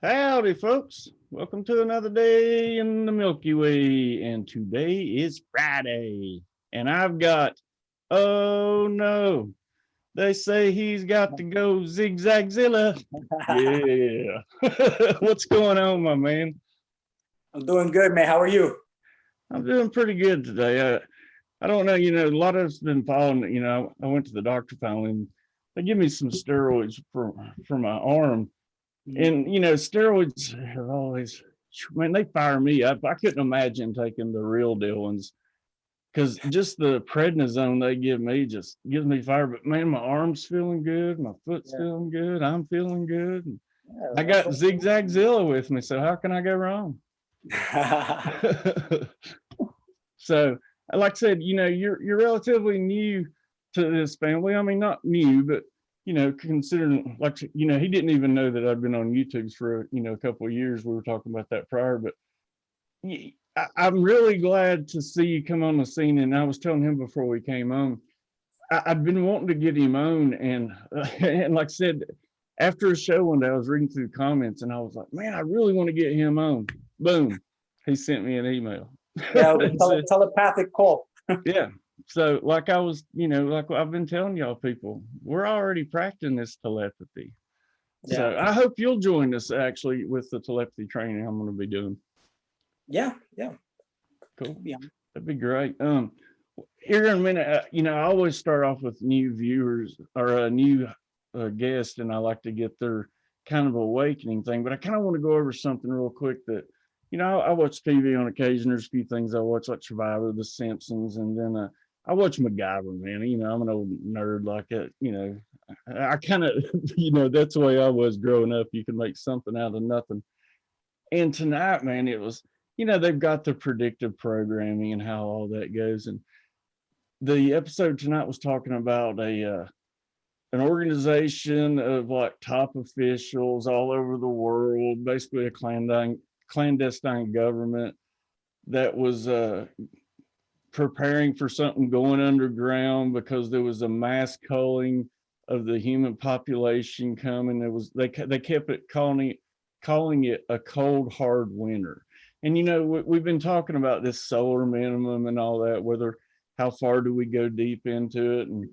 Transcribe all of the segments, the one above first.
Howdy, folks. Welcome to another day in the Milky Way. And today is Friday. And I've got, oh no, they say he's got to go zigzag Zilla. Yeah. What's going on, my man? I'm doing good, man. How are you? I'm doing pretty good today. I don't know, a lot of us been following, I went to the doctor finally and they give me some steroids for my arm. And steroids have always, man, they fire me up. I couldn't imagine taking the real deal ones because just the prednisone they give me just gives me fire. But man, my arm's feeling good, my foot's Yeah, feeling good, I'm feeling good. And yeah, I that's got what. Zigzag Zilla with me, so how can I go wrong? So, like I said, you're relatively new to this family. I mean, not new, but considering like he didn't even know that I'd been on YouTube's for a couple of years. We were talking about that prior, but I'm really glad to see you come on the scene. And I was telling him before we came on, I've been wanting to get him on, and and like I said, after a show one day, I was reading through the comments, and I was like, man, I really want to get him on. Boom, he sent me an email. Yeah, it was a telepathic call. Yeah. So like I was, like I've been telling y'all people, we're already practicing this telepathy. Yeah, So I hope you'll join us actually with the telepathy training I'm going to be doing. yeah. Cool. Yeah. That'd be great. Here in a minute, I always start off with new viewers or a new guest, and I like to get their kind of awakening thing. But I kind of want to go over something real quick that, I watch TV on occasion. There's a few things I watch, like Survivor, The Simpsons, and then I watch MacGyver, man. I'm an old nerd like that. I kind of, that's the way I was growing up. You can make something out of nothing. And tonight, man, it was, they've got the predictive programming and how all that goes. And the episode tonight was talking about an organization of like top officials all over the world, basically a clandestine government that was preparing for something going underground because there was a mass culling of the human population coming. They kept calling it a cold hard winter. And we've been talking about this solar minimum and all that, whether how far do we go deep into it. And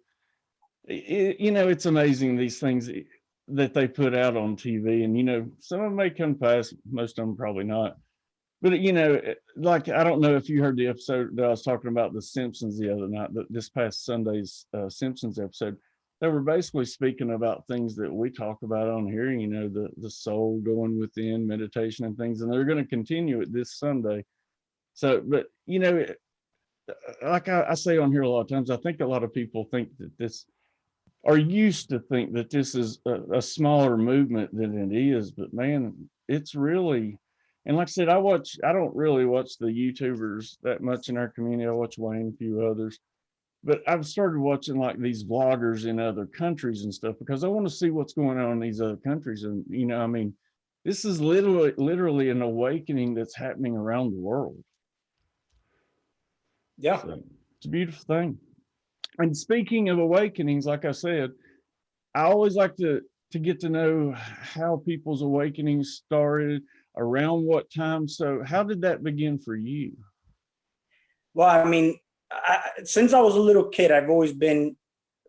it's amazing these things that they put out on TV. And some of them may come past, most of them probably not. But like I don't know if you heard the episode that I was talking about the Simpsons the other night, but this past Sunday's Simpsons episode, they were basically speaking about things that we talk about on here. The soul going within, meditation and things, and they're going to continue it this Sunday. So, but like I say on here a lot of times, I think a lot of people think that this are used to think that this is a smaller movement than it is, but man, it's really, and like I said, I don't really watch the YouTubers that much in our community. I watch Wayne, a few others, but I've started watching like these vloggers in other countries and stuff because I want to see what's going on in these other countries. And, I mean, this is literally an awakening that's happening around the world. Yeah. So it's a beautiful thing. And speaking of awakenings, like I said, I always like to get to know how people's awakenings started, around what time. So how did that begin for you? Well, I mean, since I was a little kid, I've always been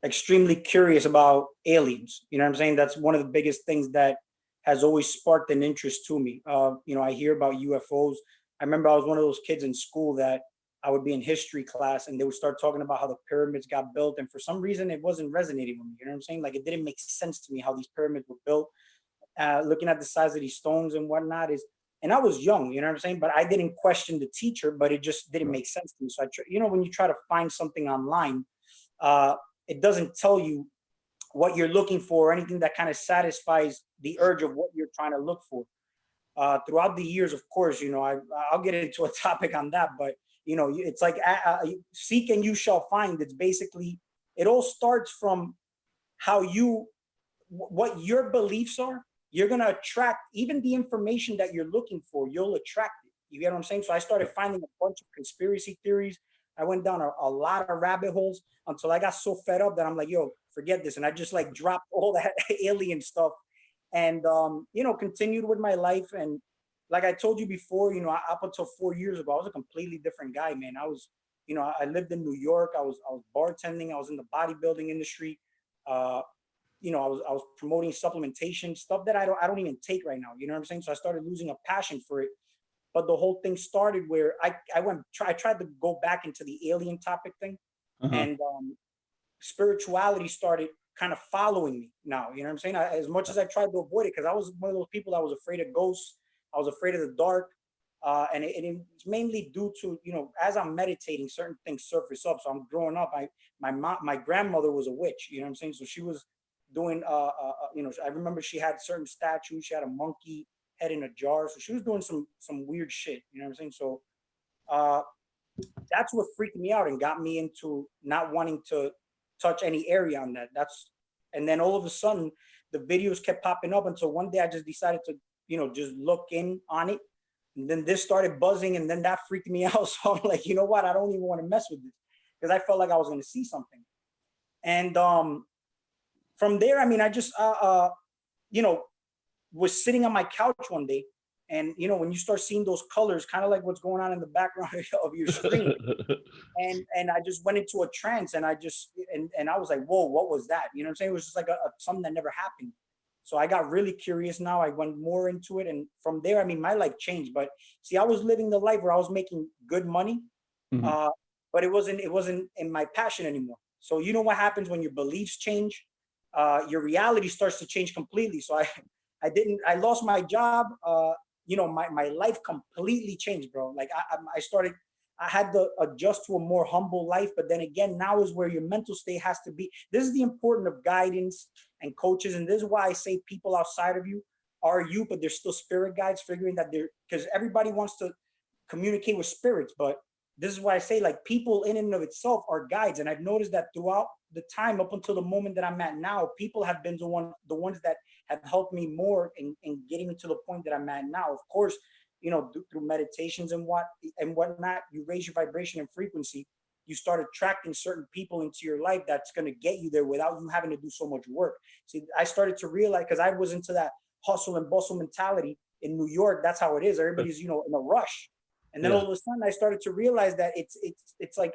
extremely curious about aliens. You know what I'm saying? That's one of the biggest things that has always sparked an interest to me. I hear about UFOs. I remember I was one of those kids in school that I would be in history class and they would start talking about how the pyramids got built. And for some reason, it wasn't resonating with me. You know what I'm saying? Like it didn't make sense to me how these pyramids were built. Looking at the size of these stones and whatnot and I was young, you know what I'm saying? But I didn't question the teacher, but it just didn't make sense to me. So when you try to find something online, it doesn't tell you what you're looking for or anything that kind of satisfies the urge of what you're trying to look for. Throughout the years, of course, I'll get into a topic on that, but it's like seek and you shall find. It's basically, it all starts from how what your beliefs are. You're going to attract even the information that you're looking for. You'll attract it. You get what I'm saying? So I started finding a bunch of conspiracy theories. I went down a lot of rabbit holes until I got so fed up that I'm like, yo, forget this. And I just like dropped all that alien stuff and continued with my life. And like I told you before, up until 4 years ago, I was a completely different guy, man. I was, I lived in New York. I was bartending. I was in the bodybuilding industry. Uh, I was promoting supplementation stuff that I don't even take right now. You know what I'm saying? So I started losing a passion for it. But the whole thing started where I tried to go back into the alien topic thing, Uh-huh. and spirituality started kind of following me now. You know what I'm saying? As much as I tried to avoid it, because I was one of those people that was afraid of ghosts. I was afraid of the dark. And it's mainly due to, as I'm meditating, certain things surface up. So I'm growing up. My grandmother was a witch. You know what I'm saying? So she was doing, I remember she had certain statues. She had a monkey head in a jar. So she was doing some weird shit. You know what I'm saying? So uh, that's what freaked me out and got me into not wanting to touch any area on that. And then all of a sudden the videos kept popping up until one day I just decided to, just look in on it. And then this started buzzing, and then that freaked me out. So I'm like, you know what? I don't even want to mess with this, because I felt like I was going to see something. And from there, I mean, I just, you know, was sitting on my couch one day, and when you start seeing those colors, kind of like what's going on in the background of your screen, and I just went into a trance, and and I was like, whoa, what was that? You know what I'm saying? It was just like something that never happened. So I got really curious now. I went more into it, and from there, I mean, my life changed. But see, I was living the life where I was making good money, Mhm. uh, but it wasn't in my passion anymore. So you know what happens when your beliefs change? Your reality starts to change completely. So I lost my job. My life completely changed, bro. Like I started, I had to adjust to a more humble life. But then again, now is where your mental state has to be. This is the importance of guidance and coaches. And this is why I say people outside of you are you, but they're still spirit guides, figuring that because everybody wants to communicate with spirits. But this is why I say, like, people in and of itself are guides. And I've noticed that throughout the time up until the moment that I'm at now, people have been the ones that have helped me more in getting me to the point that I'm at now. Of course, through meditations and whatnot, you raise your vibration and frequency. You start attracting certain people into your life that's going to get you there without you having to do so much work. See, I started to realize, because I was into that hustle and bustle mentality in New York. That's how it is. Everybody's in a rush. And then Yeah. all of a sudden, I started to realize that it's like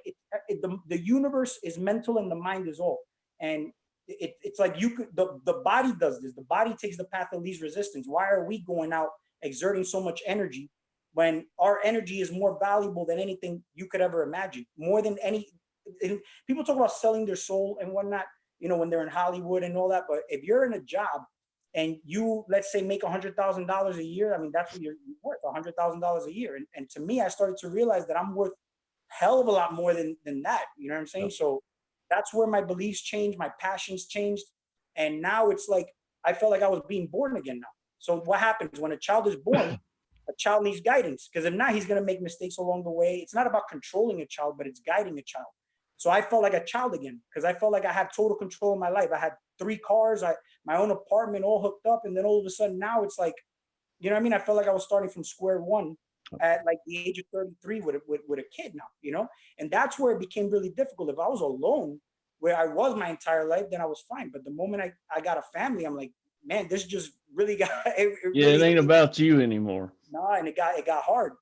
the universe is mental and the mind is all. And it's like the body does this. The body takes the path of least resistance. Why are we going out exerting so much energy when our energy is more valuable than anything you could ever imagine? More than any. People talk about selling their soul and whatnot, when they're in Hollywood and all that. But if you're in a job and you, let's say, make $100,000 a year, I mean, that's what you're worth, $100,000 a year. And to me, I started to realize that I'm worth hell of a lot more than that. You know what I'm saying? Yep. So that's where my beliefs changed, my passions changed. And now it's like, I felt like I was being born again now. So what happens when a child is born? A child needs guidance, because if not, he's going to make mistakes along the way. It's not about controlling a child, but it's guiding a child. So I felt like a child again, because I felt like I had total control of my life. I had 3 cars, my own apartment, all hooked up. And then all of a sudden now it's like, you know what I mean? I felt like I was starting from square one at like the age of 33 with a kid now, and that's where it became really difficult. If I was alone, where I was my entire life, then I was fine. But the moment I got a family, I'm like, man, this just really got, it Yeah, it really, ain't about you anymore. no, and it got hard.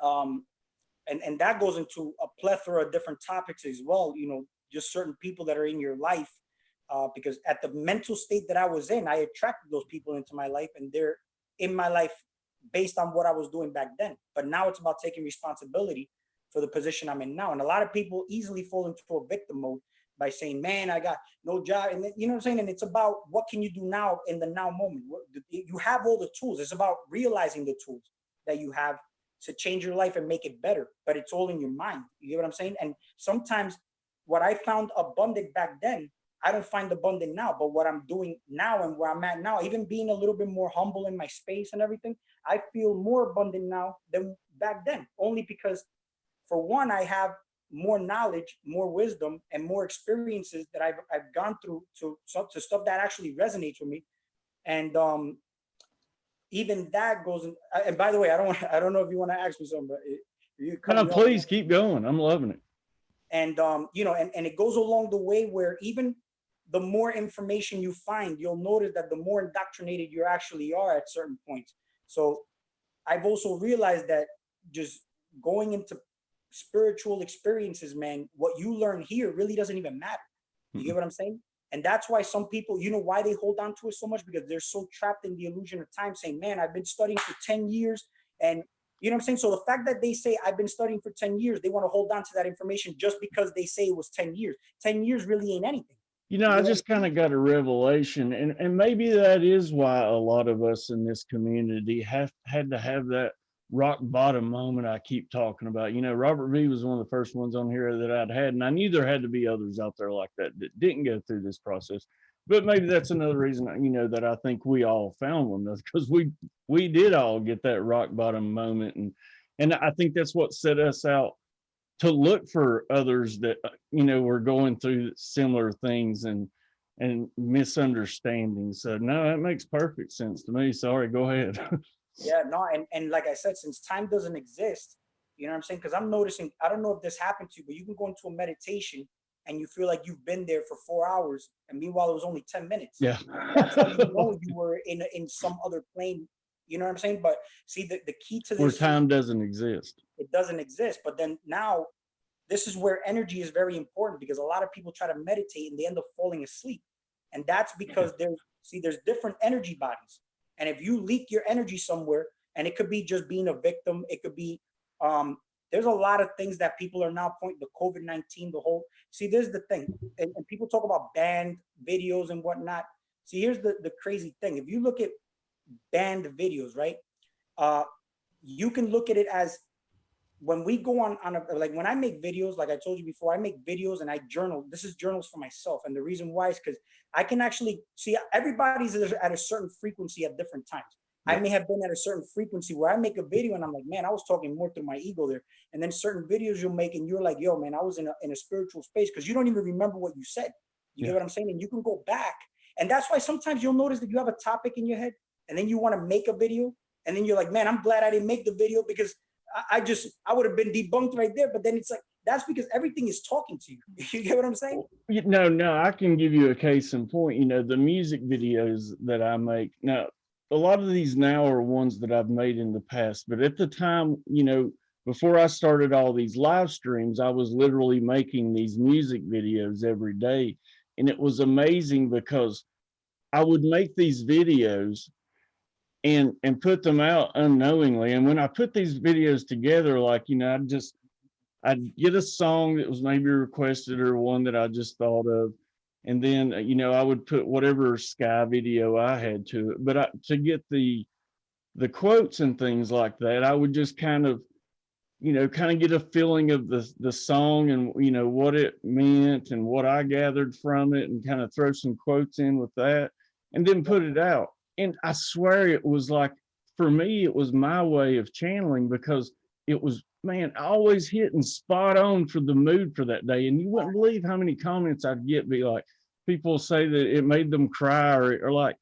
Um, and that goes into a plethora of different topics as well, just certain people that are in your life, because at the mental state that I was in, I attracted those people into my life, and they're in my life based on what I was doing back then. But now it's about taking responsibility for the position I'm in now. And a lot of people easily fall into a victim mode by saying, man, I got no job. And then, you know what I'm saying? And it's about, what can you do now in the now moment? You have all the tools. It's about realizing the tools that you have to change your life and make it better. But it's all in your mind. You get what I'm saying? And sometimes what I found abundant back then, I don't find abundant now. But what I'm doing now and where I'm at now, even being a little bit more humble in my space and everything, I feel more abundant now than back then. Only because, for one, I have more knowledge, more wisdom, and more experiences that I've gone through to stuff that actually resonates with me. And even that goes in, and by the way, I don't know if you want to ask me something, but you cut No, me off. please keep going. I'm loving it. And and it goes along the way where even the more information you find, you'll notice that the more indoctrinated you actually are at certain points. So I've also realized that just going into spiritual experiences, man, what you learn here really doesn't even matter. You get what I'm saying? And that's why some people, you know, why they hold on to it so much, because they're so trapped in the illusion of time, saying, man, I've been studying for 10 years. And you know what I'm saying? So the fact that they say I've been studying for 10 years, they want to hold on to that information just because they say it was 10 years. 10 years really ain't anything. You know, You I know? just kind of got a revelation, and maybe that is why a lot of us in this community have had to have that rock bottom moment I keep talking about. You know, Robert V was one of the first ones on here that I'd had, and I knew there had to be others out there like that that didn't go through this process. But maybe that's another reason, you know, that I think we all found one, because we did all get that rock bottom moment, and I think that's what set us out to look for others that, you know, were going through similar things and misunderstandings. So no, that makes perfect sense to me. Sorry, go ahead. Yeah, no, and like I said, since time doesn't exist, you know what I'm saying? Because I'm noticing, I don't know if this happened to you, but you can go into a meditation and you feel like you've been there for 4 hours, and meanwhile it was only 10 minutes. Yeah. That's how you know you were in some other plane. You know what I'm saying? But see, the key to Where this, time doesn't exist. it doesn't exist. But then now, this is where energy is very important, because a lot of people try to meditate and they end up falling asleep, and that's because there's different energy bodies, and if you leak your energy somewhere, and it could be just being a victim, it could be there's a lot of things that people are now pointing to COVID-19, the whole, see, there's the thing, and people talk about banned videos and whatnot. See, here's the crazy thing. If you look at banned videos, right, you can look at it as, when we go on a, like when I make videos, like I told you before, I make videos and I journal. This is journals for myself. And the reason why is because I can actually see, everybody's at a certain frequency at different times. I may have been at a certain frequency where I make a video and I'm like, man, I was talking more through my ego there. And then certain videos you'll make and you're like, yo, man, I was in a spiritual space, because you don't even remember what you said. You get what I'm saying? And you can go back. And that's why sometimes you'll notice that you have a topic in your head and then you want to make a video. And then you're like, man, I'm glad I didn't make the video, because I would have been debunked right there. But then it's like, that's because everything is talking to you. You get what I'm saying? No, I can give you a case in point. You know, the music videos that I make now, a lot of these now are ones that I've made in the past, but at the time, you know, before I started all these live streams, I was literally making these music videos every day. And it was amazing because I would make these videos and put them out unknowingly. And when I put these videos together, like, you know, I'd get a song that was maybe requested or one that I just thought of. And then, you know, I would put whatever sky video I had to it. But to get the quotes and things like that, I would just kind of, you know, kind of get a feeling of the song and, you know, what it meant and what I gathered from it, and kind of throw some quotes in with that and then put it out. And I swear it was like, for me, it was my way of channeling, because it was, man, always hitting spot on for the mood for that day. And you wouldn't believe how many comments I'd get, be like, people say that it made them cry, or like,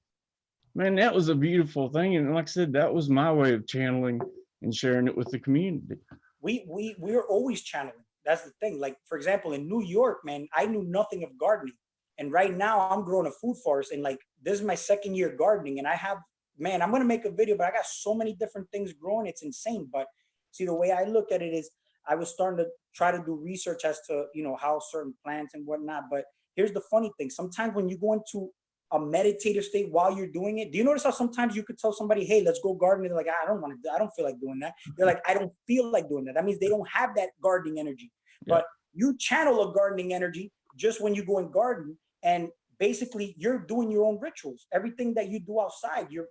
man, that was a beautiful thing. And like I said, that was my way of channeling and sharing it with the community. We're always channeling. That's the thing. Like, for example, in New York, man, I knew nothing of gardening. And right now I'm growing a food forest, and like, this is my second year gardening, and I have, man, I'm going to make a video, but I got so many different things growing. It's insane. But see, the way I look at it is, I was starting to try to do research as to, you know, how certain plants and whatnot. But here's the funny thing. Sometimes when you go into a meditative state while you're doing it, do you notice how sometimes you could tell somebody, hey, let's go gardening? They're like, I don't want to, I don't feel like doing that. They're like, I don't feel like doing that. That means they don't have that gardening energy. But you channel a gardening energy just when you go and garden. And basically you're doing your own rituals. Everything that you do outside, you're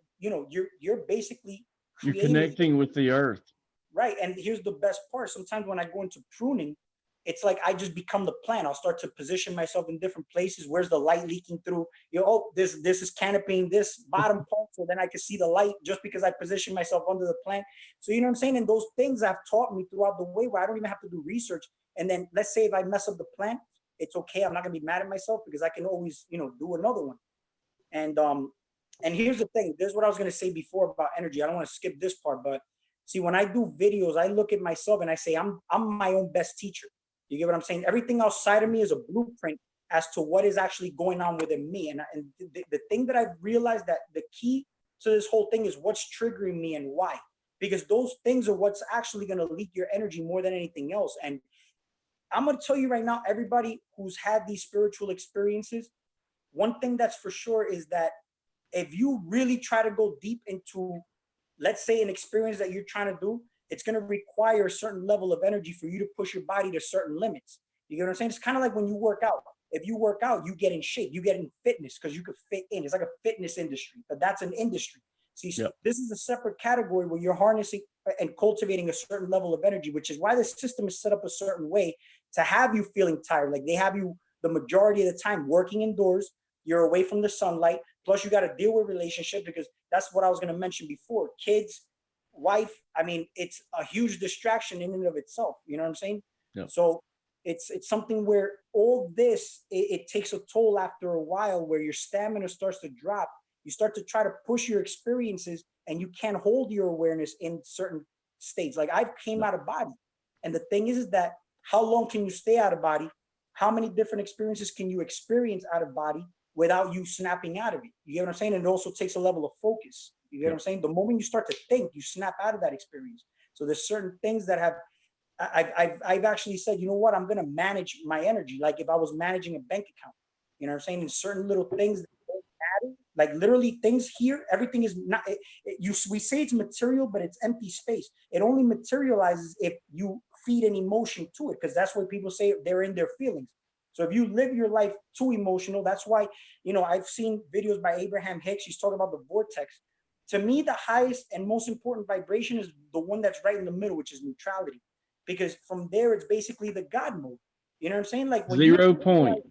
basically creating. You're connecting with the earth. Right. And here's the best part. Sometimes when I go into pruning, it's like I just become the plant. I'll start to position myself in different places. Where's the light leaking through? You know, oh, this is canopying this bottom part, so then I can see the light just because I position myself under the plant. So you know what I'm saying? And those things have taught me throughout the way, where I don't even have to do research. And then let's say if I mess up the plant, it's okay. I'm not gonna be mad at myself, because I can always, you know, do another one. And here's the thing. There's what I was gonna say before about energy. I don't want to skip this part, but see, when I do videos, I look at myself and I say, I'm my own best teacher. You get what I'm saying? Everything outside of me is a blueprint as to what is actually going on within me. And the thing that I've realized, that the key to this whole thing is what's triggering me and why, because those things are what's actually going to leak your energy more than anything else. And I'm going to tell you right now, everybody who's had these spiritual experiences, one thing that's for sure is that if you really try to go deep into, let's say, an experience that you're trying to do, it's going to require a certain level of energy for you to push your body to certain limits. You get what I'm saying? It's kind of like when you work out. If you work out, you get in shape, you get in fitness because you could fit in. It's like a fitness industry, but that's an industry. See, Yep. this is a separate category where you're harnessing and cultivating a certain level of energy, which is why the system is set up a certain way to have you feeling tired. Like they have you the majority of the time working indoors, you're away from the sunlight, plus you got to deal with relationships, because that's what I was going to mention before. Kids, wife, I mean, it's a huge distraction in and of itself. You know what I'm saying? Yep. So it's something where all this, it takes a toll after a while, where your stamina starts to drop. You start to try to push your experiences and you can't hold your awareness in certain states. Like I've came out of body. And the thing is that how long can you stay out of body? How many different experiences can you experience out of body without you snapping out of it? You get what I'm saying? And it also takes a level of focus. You get what I'm saying? The moment you start to think, you snap out of that experience. So there's certain things that have, I've actually said, you know what, I'm going to manage my energy. Like if I was managing a bank account, you know what I'm saying? And certain little things that don't matter, like literally things here, everything is not, we say it's material, but it's empty space. It only materializes if you feed an emotion to it, because that's what people say, they're in their feelings. So if you live your life too emotional, that's why, you know, I've seen videos by Abraham Hicks. He's talking about the vortex. To me, the highest and most important vibration is the one that's right in the middle, which is neutrality. Because from there, it's basically the God mode. You know what I'm saying? Like when 0 point.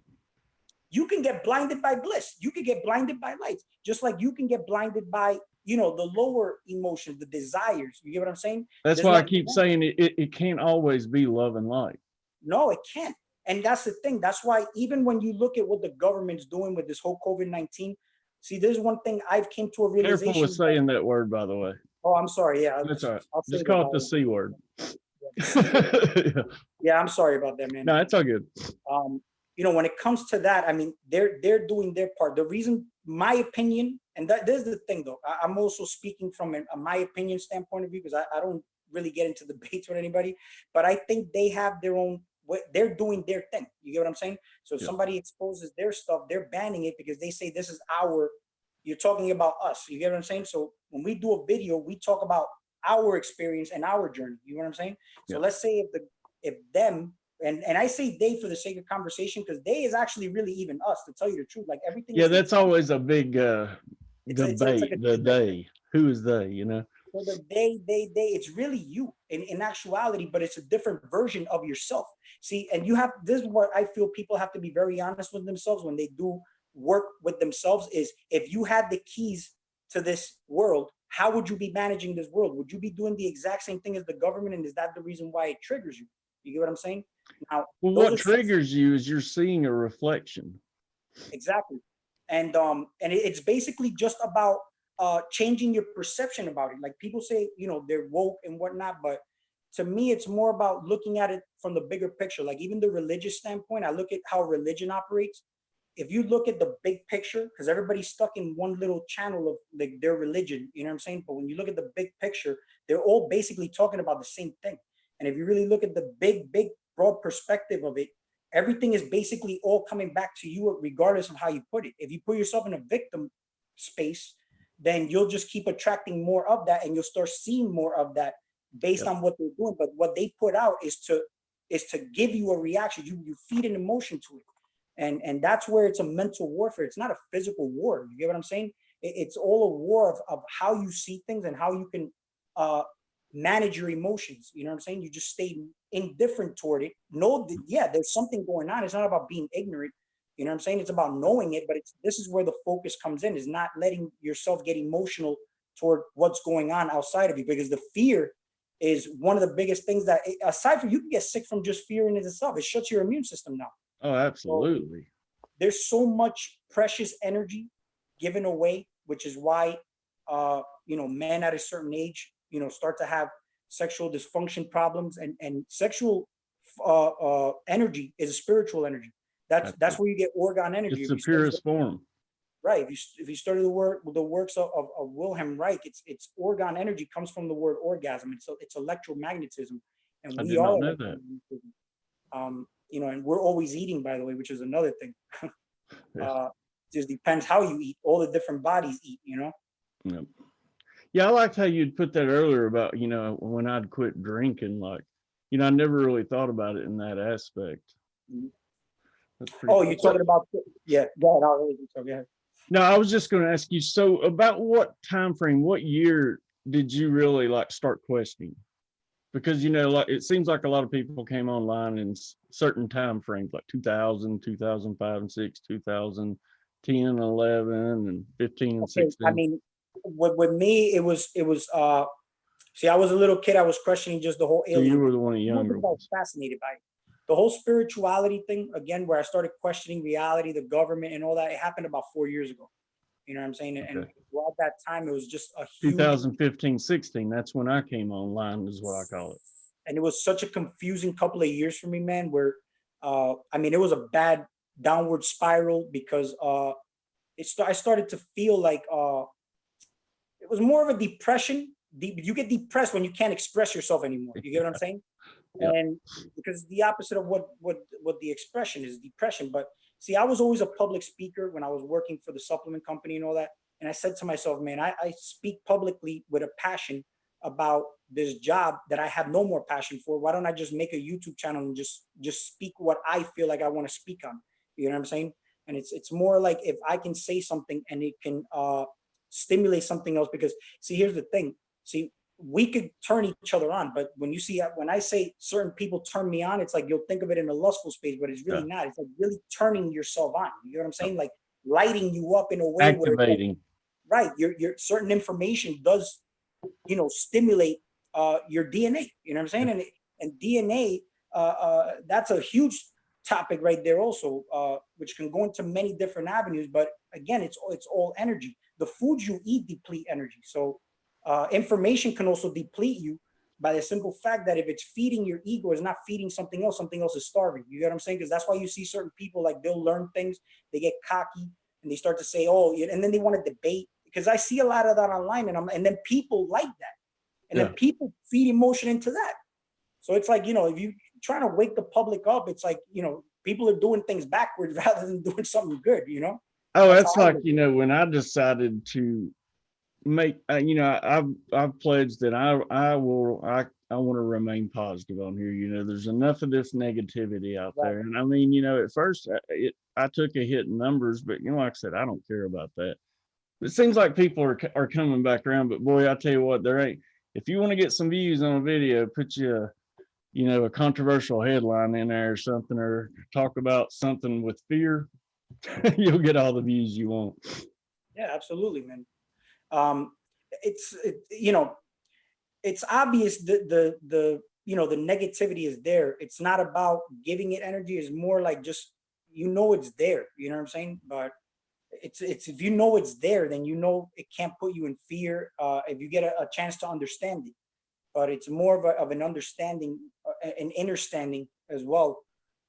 You can get blinded by bliss. You can get blinded by lights, just like you can get blinded by, you know, the lower emotions, the desires. You get what I'm saying? That's There's why I nothing keep wrong. saying it can't always be love and light. No, it can't. And that's the thing. That's why even when you look at what the government's doing with this whole COVID-19, see, there's one thing I've came to a realization. Careful with saying that word, by the way. Oh, I'm sorry. Yeah, That's all right. I'll say Just call it the C word. Yeah, I'm sorry about that, man. No, it's all good. You know, when it comes to that, I mean, they're doing their part. The reason, my opinion, and there's the thing though, I'm also speaking from a my opinion standpoint of view, because I don't really get into debates with anybody, but I think they have their own, they're doing their thing. You get what I'm saying? So if somebody exposes their stuff, they're banning it because they say this is you're talking about us. You get what I'm saying? So when we do a video, we talk about our experience and our journey. You know what I'm saying? So let's say if them, and I say they for the sake of conversation, because they is actually really even us, to tell you the truth. Like everything. Yeah, that's always a big debate. Like the they, who is they? You know. So the they, it's really you in actuality, but it's a different version of yourself. See, and you have, this is what I feel people have to be very honest with themselves when they do work with themselves, is if you had the keys to this world, how would you be managing this world? Would you be doing the exact same thing as the government? And is that the reason why it triggers you? You get what I'm saying? Now, well, what triggers you is you're seeing a reflection. Exactly. And it's basically just about changing your perception about it. Like people say, you know, they're woke and whatnot, but to me, it's more about looking at it from the bigger picture. Like even the religious standpoint, I look at how religion operates. If you look at the big picture, because everybody's stuck in one little channel of like their religion, you know what I'm saying? But when you look at the big picture, they're all basically talking about the same thing. And if you really look at the big, broad perspective of it, everything is basically all coming back to you regardless of how you put it. If you put yourself in a victim space, then you'll just keep attracting more of that, and you'll start seeing more of that based on what they're doing. But what they put out is to give you a reaction. You feed an emotion to it. And that's where it's a mental warfare. It's not a physical war. You get what I'm saying? It's all a war of how you see things and how you can manage your emotions. You know what I'm saying? You just stay indifferent toward it. Know that, yeah, there's something going on. It's not about being ignorant. You know what I'm saying? It's about knowing it, but this is where the focus comes in, is not letting yourself get emotional toward what's going on outside of you, because the fear is one of the biggest things that, aside from, you can get sick from just fear in itself. It shuts your immune system down. Oh, absolutely. So there's so much precious energy given away, which is why, you know, men at a certain age, you know, start to have sexual dysfunction problems, and sexual energy is a spiritual energy. That's where you get orgone energy. It's If the you study purest form. right, if you study the works of Wilhelm Reich, it's orgone energy comes from the word orgasm. It's electromagnetism, and I we did are not know that. electromagnetism. And we're always eating, by the way, which is another thing. Yeah. Just depends how you eat. All the different bodies eat, Yep. Yeah, I liked how you'd put that earlier about, when I'd quit drinking, like, I never really thought about it in that aspect. Mhm. That's pretty Oh, cool. you're talking about, yeah, go ahead. Go ahead. No, I was just going to ask you, so about what time frame, what year did you really like start questioning? Because, like it seems like a lot of people came online in certain time frames, like 2000, 2005 and 6, 2010, 11 and 15 and Okay, I 16. mean, with me, see, I was a little kid. I was questioning just the whole So you alien were thing. the one of the One younger thing I was ones. fascinated by it. The whole spirituality thing, again, where I started questioning reality, the government, and all that. It happened about 4 years ago. You know what I'm saying? And Okay. throughout that time, it was just a huge, 2015, 16, that's when I came online, is what I call it. and it was such a confusing couple of years for me, man. Where, I mean, it was a bad downward spiral because I started to feel like it was more of a depression. You get depressed when you can't express yourself anymore. You get what I'm saying? Yep. And because the opposite of what the expression is depression. But see, I was always a public speaker when I was working for the supplement company and all that. And I said to myself, man, I speak publicly with a passion about this job that I have no more passion for. Why don't I just make a YouTube channel and just speak what I feel like I want to speak on? You know what I'm saying? And it's more like if I can say something and it can stimulate something else. Because see, here's the thing. See, we could turn each other on, but when I say certain people turn me on, it's like you'll think of it in a lustful space, but it's really Yeah. not. It's like really turning yourself on. You know what I'm Yep. saying? Like lighting you up in a way where it's like, Activating. right, your certain information does, stimulate your DNA. You know what I'm saying? Yeah. And DNA, that's a huge topic right there also, which can go into many different avenues. But again, it's all energy. The foods you eat deplete energy. So information can also deplete you by the simple fact that if it's feeding your ego, it's not feeding something else is starving. You get what I'm saying? Because that's why you see certain people, like they'll learn things, they get cocky, and they start to say, oh, and then they want to debate. Because I see a lot of that online, and then people like that, and then Yeah. people feed emotion into that. So it's like, if you trying to wake the public up, it's like, people are doing things backwards rather than doing something good. Oh, That's how that's I like, look at it. when I decided to make, I've pledged that I want to remain positive on here. There's enough of this negativity out Right. there. And I mean, at first I took a hit in numbers, but like I said, I don't care about that. It seems like people are coming back around, but boy, I tell you what, there ain't, if you want to get some views on a video, put you a controversial headline in there or something, or talk about something with fear, you'll get all the views you want. Yeah, absolutely, man. Um, it's obvious the negativity is there. It's not about giving it energy. It's more like just it's there. You know what I'm saying? But it's if it's there, then it can't put you in fear. If you get a chance to understand it, but it's more of an understanding, an understanding as well.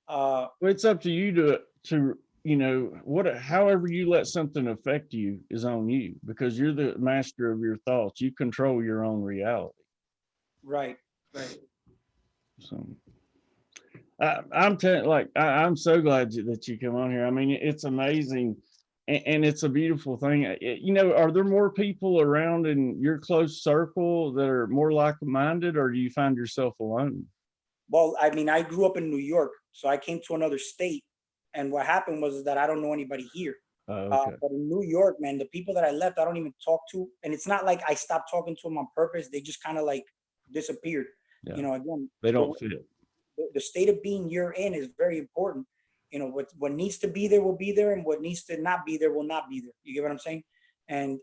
Well, it's up to you to however you let something affect you is on you, because you're the master of your thoughts. You control your own reality. Right, right. So I'm telling, like, I'm so glad that you come on here. I mean, it's amazing, and it's a beautiful thing. Are there more people around in your close circle that are more like-minded, or do you find yourself alone? Well, I mean, I grew up in New York, so I came to another state, and what happened was that I don't know anybody here. Okay. But in New York, man, the people that I left, I don't even talk to, and it's not like I stopped talking to them on purpose. They just kind of like disappeared. Yeah, Again, they don't fit. the state of being you're in is very important. What needs to be there will be there, and what needs to not be there will not be there. You get what I'm saying? And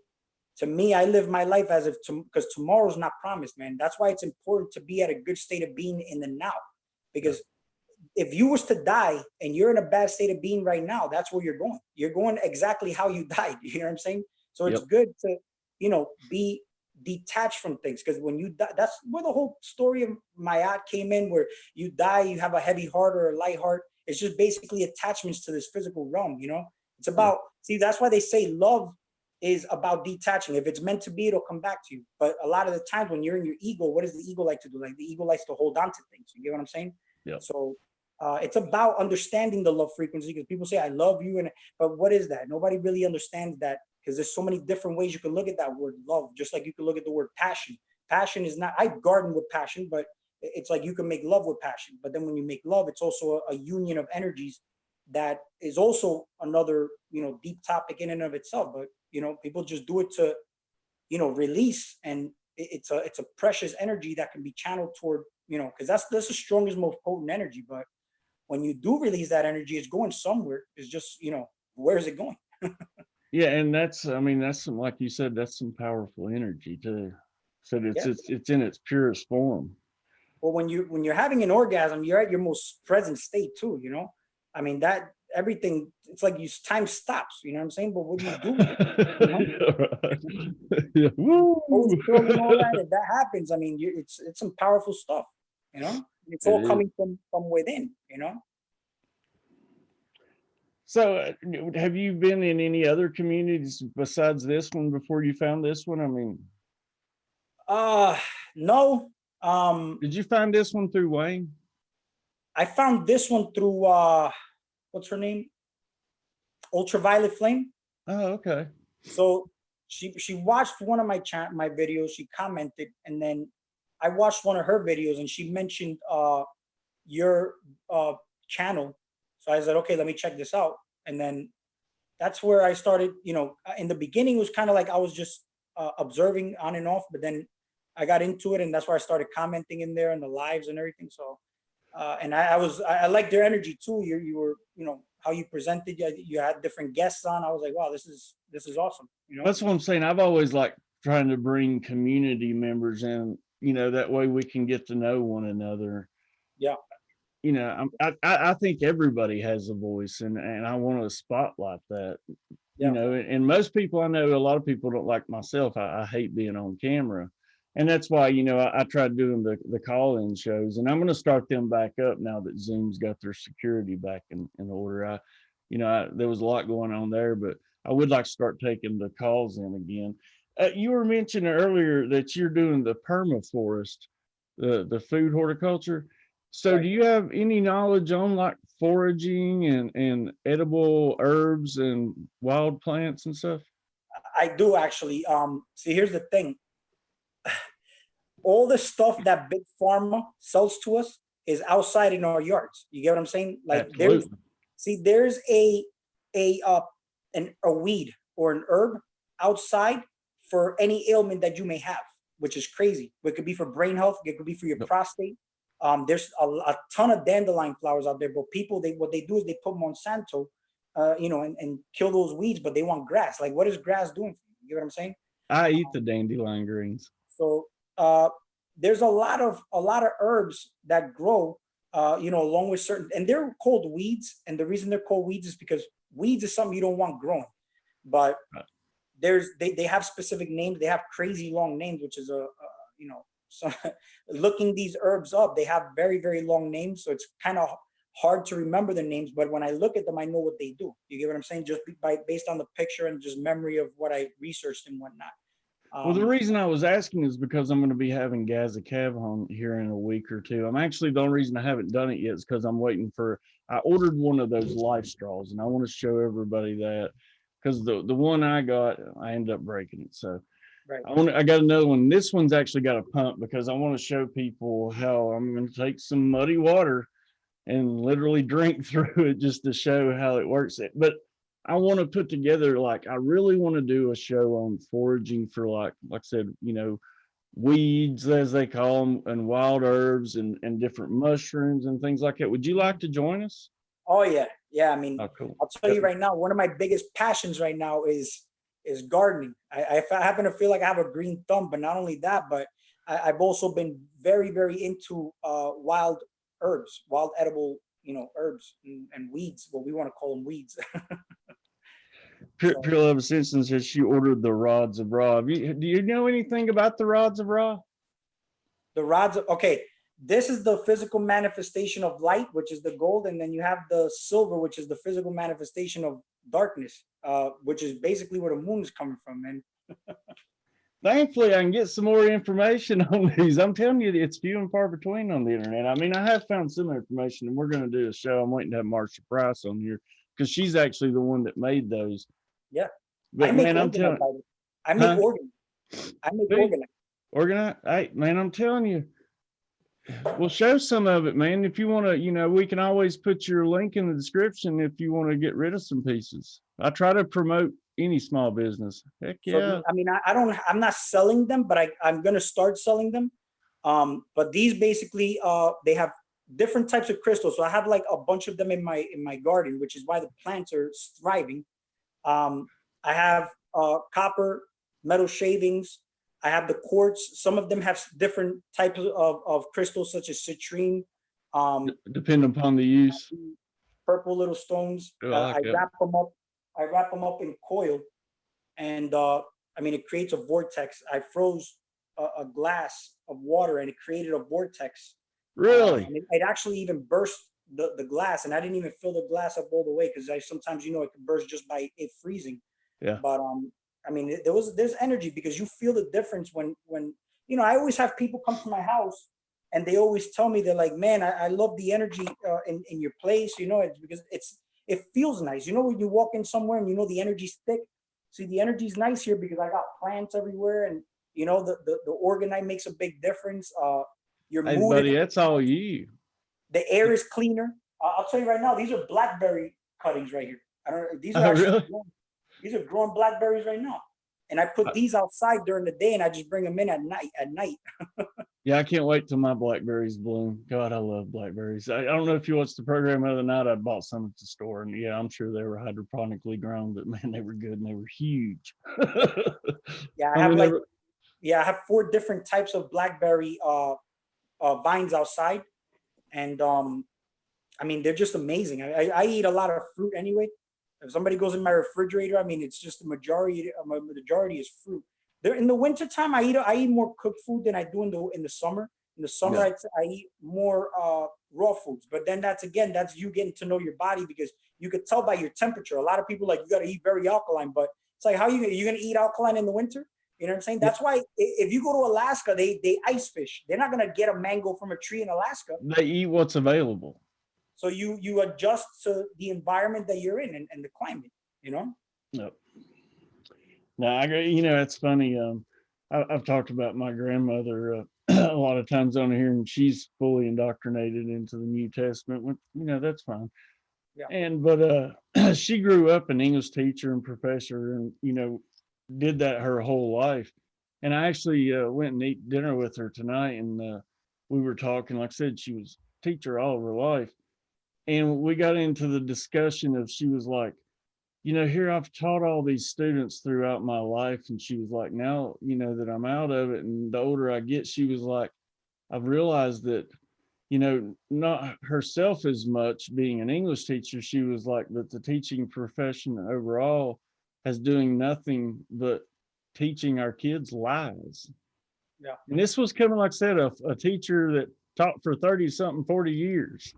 to me, I live my life as if because tomorrow's not promised, man. That's why it's important to be at a good state of being in the now. Yeah. Because if you was to die and you're in a bad state of being right now, that's where you're going. You're going exactly how you died. You know what I'm saying? So it's Yep. good to, be detached from things, because when you die, that's where the whole story of Mayat came in, where you die, you have a heavy heart or a light heart, It's just basically attachments to this physical realm, you know? It's about, see, that's why they say love is about detaching. If it's meant to be, it'll come back to you. But a lot of the times when you're in your ego, what does the ego like to do? Like the ego likes to hold on to things. You get what I'm saying? Yeah. So it's about understanding the love frequency, because people say, I love you. But what is that? Nobody really understands that, because there's so many different ways you can look at that word love, just like you can look at the word passion. Passion is not, I garden with passion, but it's like you can make love with passion. But then when you make love, it's also a union of energies that is also another, you know, deep topic in and of itself. But, you know, people just do it to, you know, release. And it's a precious energy that can be channeled toward, you know, because that's the strongest, most potent energy. But when you do release that energy, it's going somewhere. It's just, you know, where is it going? Yeah, and that's, I mean, that's some, like you said, that's some powerful energy too. So Yeah. it's in its purest form. Well, when you're having an orgasm, you're at your most present state too, you know? I mean, that everything, it's like time stops, you know what I'm saying? But what do you do with it? You know? Yeah. Woo! And all that, if that happens, I mean, it's some powerful stuff, you know? It's It all is. coming from within, you know? So, have you been in any other communities besides this one before you found this one? I mean, Uh no. did you find this one through Wayne? I found this one through what's her name? Ultraviolet Flame. Oh, okay. So she watched one of my videos, she commented, and then I watched one of her videos, and she mentioned your channel. So I said, okay, let me check this out. And then that's where I started, you know, in the beginning, it was kind of like I was just observing on and off, but then I got into it, and that's where I started commenting in there and the lives and everything. So, and I liked their energy too. You were, you know, how you presented, you had different guests on. I was like, wow, this is awesome. You know? That's what I'm saying. I've always liked trying to bring community members in, you know, that way we can get to know one another. Yeah. You know, I think everybody has a voice, and I want to spotlight that. You Yeah. know, and most people, I know a lot of people don't, like myself, I hate being on camera. And that's why, you know, I tried doing the call-in shows, and I'm going to start them back up now that Zoom's got their security back in order. There was a lot going on there, but I would like to start taking the calls in again. You were mentioning earlier that you're doing the permaflorist, the food horticulture. So Right. do you have any knowledge on like foraging and edible herbs and wild plants and stuff? I do actually. See, here's the thing. All the stuff that big pharma sells to us is outside in our yards. You get what I'm saying? Like Absolutely. there's a a weed or an herb outside for any ailment that you may have, which is crazy. It could be for brain health, it could be for your Yep. prostate. There's a ton of dandelion flowers out there, but people, what they do is they put Monsanto, you know, and kill those weeds, but they want grass. Like, what is grass doing for you? You get what I'm saying? I eat the dandelion greens. So there's a lot of herbs that grow, you know, along with certain, and they're called weeds. And the reason they're called weeds is because weeds is something you don't want growing. But Right. they have specific names. They have crazy long names, which is you know, so looking these herbs up, they have very, very long names. So it's kind of hard to remember the names. But when I look at them, I know what they do. You get what I'm saying? Just based on the picture and just memory of what I researched and whatnot. Well, the reason I was asking is because I'm going to be having Gaza Cav on here in a week or two. I'm actually, the only reason I haven't done it yet is because I'm waiting for, I ordered one of those life straws, and I want to show everybody that, because the one I got, I ended up breaking it. So Right. I got another one. This one's actually got a pump because I want to show people how I'm going to take some muddy water and literally drink through it just to show how it works. But I want to put together, like, I really want to do a show on foraging for, like I said, you know, weeds, as they call them, and wild herbs and different mushrooms and things like that. Would you like to join us? Oh yeah, yeah. I mean, Oh, cool. I'll tell you right now, one of my biggest passions right now is gardening. I happen to feel like I have a green thumb, but not only that, but I've also been very, very into wild herbs, wild edible, you know, herbs and weeds. Well, we want to call them weeds. Pure, So Pure Love Simpson says she ordered the rods of raw. Do you know anything about the rods of raw? the rods, okay, this is the physical manifestation of light, which is the gold, and then you have the silver, which is the physical manifestation of darkness, which is basically where the moon is coming from. And Thankfully, I can get some more information on these. I'm telling you, it's few and far between on the internet. I mean, I have found some information, and we're going to do a show. I'm waiting to have Marsha Price on here because she's actually the one that made those. yeah, I But make man, I'm telling organite. I make huh? organite. I make See? organite. Organize. Hey, man, I'm telling you, we'll show some of it, man. If you want to, we can always put your link in the description if you want to get rid of some pieces. I try to promote any small business. Heck So yeah. I mean, I don't. I'm not selling them, but I'm gonna start selling them. But these basically, they have different types of crystals. So I have like a bunch of them in my garden, which is why the plants are thriving. I have copper, metal shavings. I have the quartz. Some of them have different types of crystals, such as citrine. Depending upon the use. Purple little stones. Oh, I like I that. wrap them up. I wrap them up in coil, and I mean, it creates a vortex. I froze a glass of water, and it created a vortex. Really? And it actually even burst the glass, and I didn't even fill the glass up all the way because I sometimes, it can burst just by it freezing. Yeah. But I mean, there's energy because you feel the difference when I always have people come to my house, and they always tell me, they're like, man, I love the energy in your place. It's because it feels nice. When you walk in somewhere and the energy's thick. See, the energy's nice here because I got plants everywhere, and the orgonite makes a big difference. Your Hey, mood, buddy, that's all you. the air is cleaner. I'll tell you right now, these are blackberry cuttings right here. I don't. These are Oh, actually really? these are growing blackberries right now, and I put these outside during the day, and I just bring them in at night. Yeah, I can't wait till my blackberries bloom. God, I love blackberries. I don't know if you watched the program the other night. I bought some at the store, and yeah, I'm sure they were hydroponically grown, but man, they were good and they were huge. Yeah, I mean, they were, I have 4 different types of blackberry vines outside, and I mean, they're just amazing. I eat a lot of fruit anyway. If somebody goes in my refrigerator, I mean, it's just the majority. My majority is fruit. There in the wintertime, I eat more cooked food than I do in the summer. In the summer, yeah. I eat more raw foods. But then that's you getting to know your body because you could tell by your temperature. A lot of people you got to eat very alkaline, but it's like, how you going to eat alkaline in the winter? You know what I'm saying? That's why if you go to Alaska, they ice fish. They're not going to get a mango from a tree in Alaska. They eat what's available. So you adjust to the environment that you're in and the climate, Yep. Now, I agree. It's funny. I've talked about my grandmother a lot of times on here, and she's fully indoctrinated into the New Testament. Which, that's fine. Yeah. But she grew up an English teacher and professor, and did that her whole life. And I actually went and ate dinner with her tonight, and we were talking. Like I said, she was a teacher all of her life, and we got into the discussion of, she was like, here I've taught all these students throughout my life. And she was like, now, that I'm out of it and the older I get, she was like, I've realized that, not herself as much being an English teacher. She was like, that the teaching profession overall has doing nothing but teaching our kids lies. Yeah. And this was coming, like I said, a teacher that taught for 30 something, 40 years.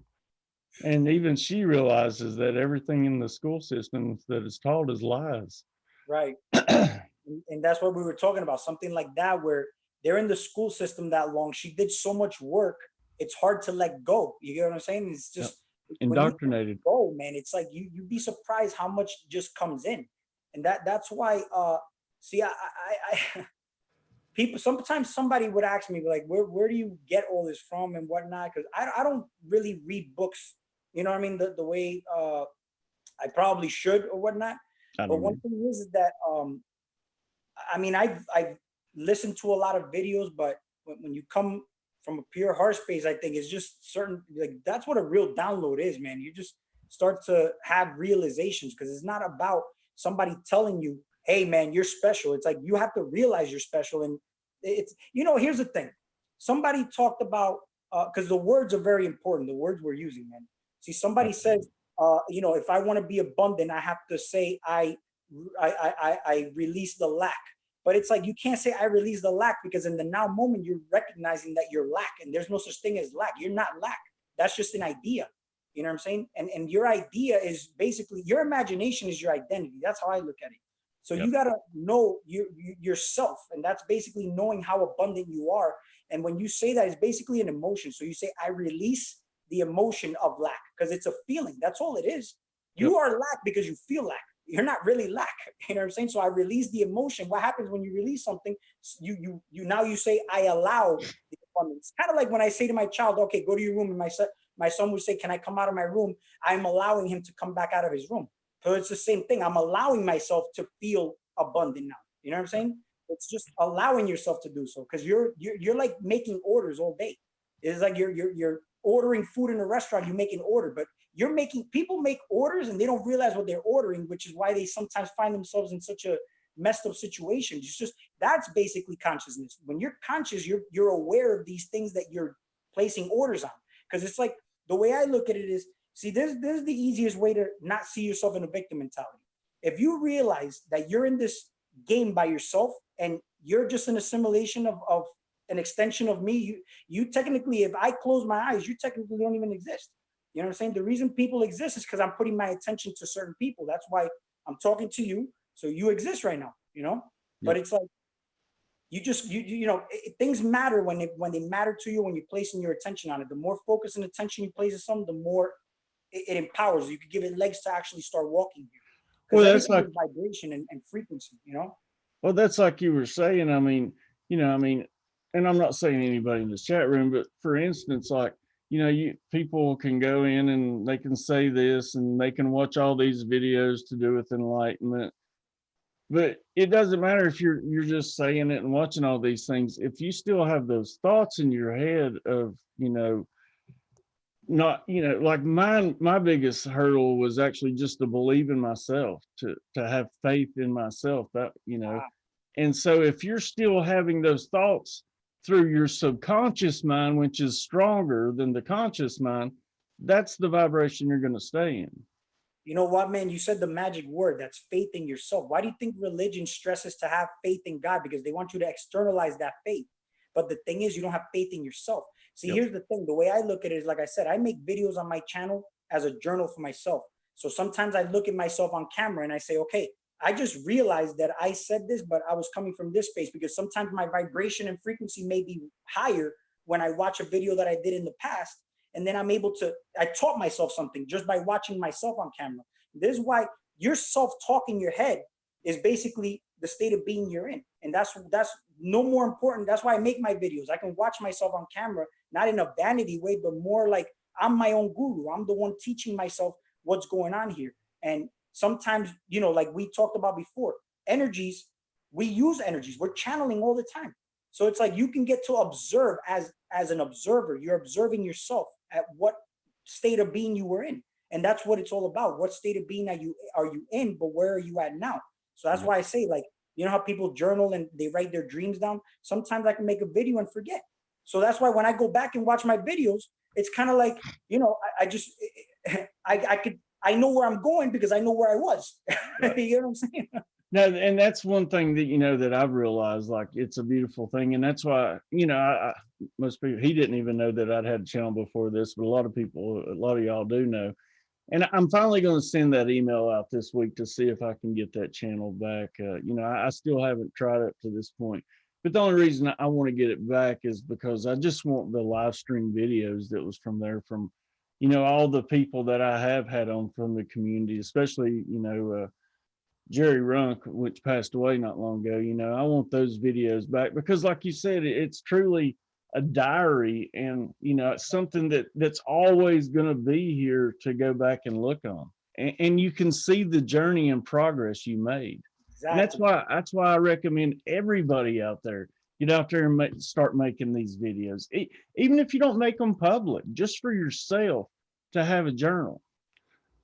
And even she realizes that everything in the school system that is taught is lies. Right. And that's what we were talking about. Something like that, where they're in the school system that long. She did so much work. It's hard to let go. You get what I'm saying? It's just indoctrinated. Oh man, it's like you'd be surprised how much just comes in. And that's why see I people, sometimes somebody would ask me like, where do you get all this from and whatnot? Because I don't really read books, you know what I mean, the way I probably should or whatnot. But one thing is that I mean, I've listened to a lot of videos, but when you come from a pure heart space, I think it's just certain, like, that's what a real download is, man. You just start to have realizations because it's not about somebody telling you, hey man, you're special. It's like you have to realize you're special. And it's, here's the thing. Somebody talked about because the words are very important, the words we're using, man. See, somebody says, if I want to be abundant, I have to say I release the lack. But it's like, you can't say I release the lack, because in the now moment, you're recognizing that you're lack, and there's no such thing as lack. You're not lack. That's just an idea. You know what I'm saying? And your idea is basically, your imagination is your identity. That's how I look at it. So Yep. you got to know yourself. And that's basically knowing how abundant you are. And when you say that, it's basically an emotion. So you say, I release the emotion of lack, because it's a feeling. That's all it is. Yep. You are lack because you feel lack. You're not really lack. You know what I'm saying? So I release the emotion. What happens when you release something? You say, I allow the abundance. Kind of like when I say to my child, okay, go to your room, and my son would say, can I come out of my room? I'm allowing him to come back out of his room. So it's the same thing. I'm allowing myself to feel abundant now. You know what I'm saying? It's just allowing yourself to do so, because you're like making orders all day. It's like you're ordering food in a restaurant. You make an order, but people make orders and they don't realize what they're ordering, which is why they sometimes find themselves in such a messed up situation. It's just, that's basically consciousness. When you're conscious, you're aware of these things that you're placing orders on. Because it's like, the way I look at it is, see, there's the easiest way to not see yourself in a victim mentality. If you realize that you're in this game by yourself and you're just an assimilation of an extension of me, you technically, if I close my eyes, you technically don't even exist. You know what I'm saying? The reason people exist is because I'm putting my attention to certain people. That's why I'm talking to you. So you exist right now, you know? But Yep. it's like, things matter when they matter to you, when you're placing your attention on it. The more focus and attention you place on something, the more it empowers you. You could give it legs to actually start walking here. Well, Because that's everything like, is vibration and frequency, you know? well, that's like you were saying. I mean, and I'm not saying anybody in this chat room, but for instance, like, people can go in and they can say this and they can watch all these videos to do with enlightenment. But it doesn't matter if you're just saying it and watching all these things. If you still have those thoughts in your head of, not, like my biggest hurdle was actually just to believe in myself, to have faith in myself, that, and so if you're still having those thoughts through your subconscious mind, which is stronger than the conscious mind, that's the vibration you're going to stay in. You know what, man? You said the magic word. That's faith in yourself. Why do you think religion stresses to have faith in God? Because they want you to externalize that faith. But the thing is, you don't have faith in yourself. See, Yep. here's the thing. The way I look at it is, like I said, I make videos on my channel as a journal for myself. So sometimes I look at myself on camera and I say, okay, I just realized that I said this, but I was coming from this space, because sometimes my vibration and frequency may be higher when I watch a video that I did in the past. And then I taught myself something just by watching myself on camera. This is why your self-talk in your head is basically the state of being you're in. And that's no more important. That's why I make my videos. I can watch myself on camera, not in a vanity way, but more like I'm my own guru. I'm the one teaching myself what's going on here. And sometimes, like we talked about before, energies, we use energies. We're channeling all the time. So it's like you can get to observe as an observer. You're observing yourself at what state of being you were in. And that's what it's all about. What state of being are you in, but where are you at now? So that's why I say, like, you know how people journal and they write their dreams down? Sometimes I can make a video and forget. So that's why when I go back and watch my videos, it's kind of like, I just, I know where I'm going because I know where I was. Right. You know what I'm saying? No, and that's one thing that, that I've realized, like, it's a beautiful thing. And that's why, most people, he didn't even know that I'd had a channel before this, but a lot of y'all do know. And I'm finally going to send that email out this week to see if I can get that channel back. I still haven't tried it to this point, but the only reason I want to get it back is because I just want the live stream videos that was from there, from, all the people that I have had on from the community, especially, Jerry Runk, which passed away not long ago. I want those videos back because, like you said, it's truly a diary, and it's something that's always going to be here to go back and look on, and you can see the journey and progress you made. And that's Exactly. why I recommend everybody out there get out there and start making these videos, even if you don't make them public, just for yourself to have a journal.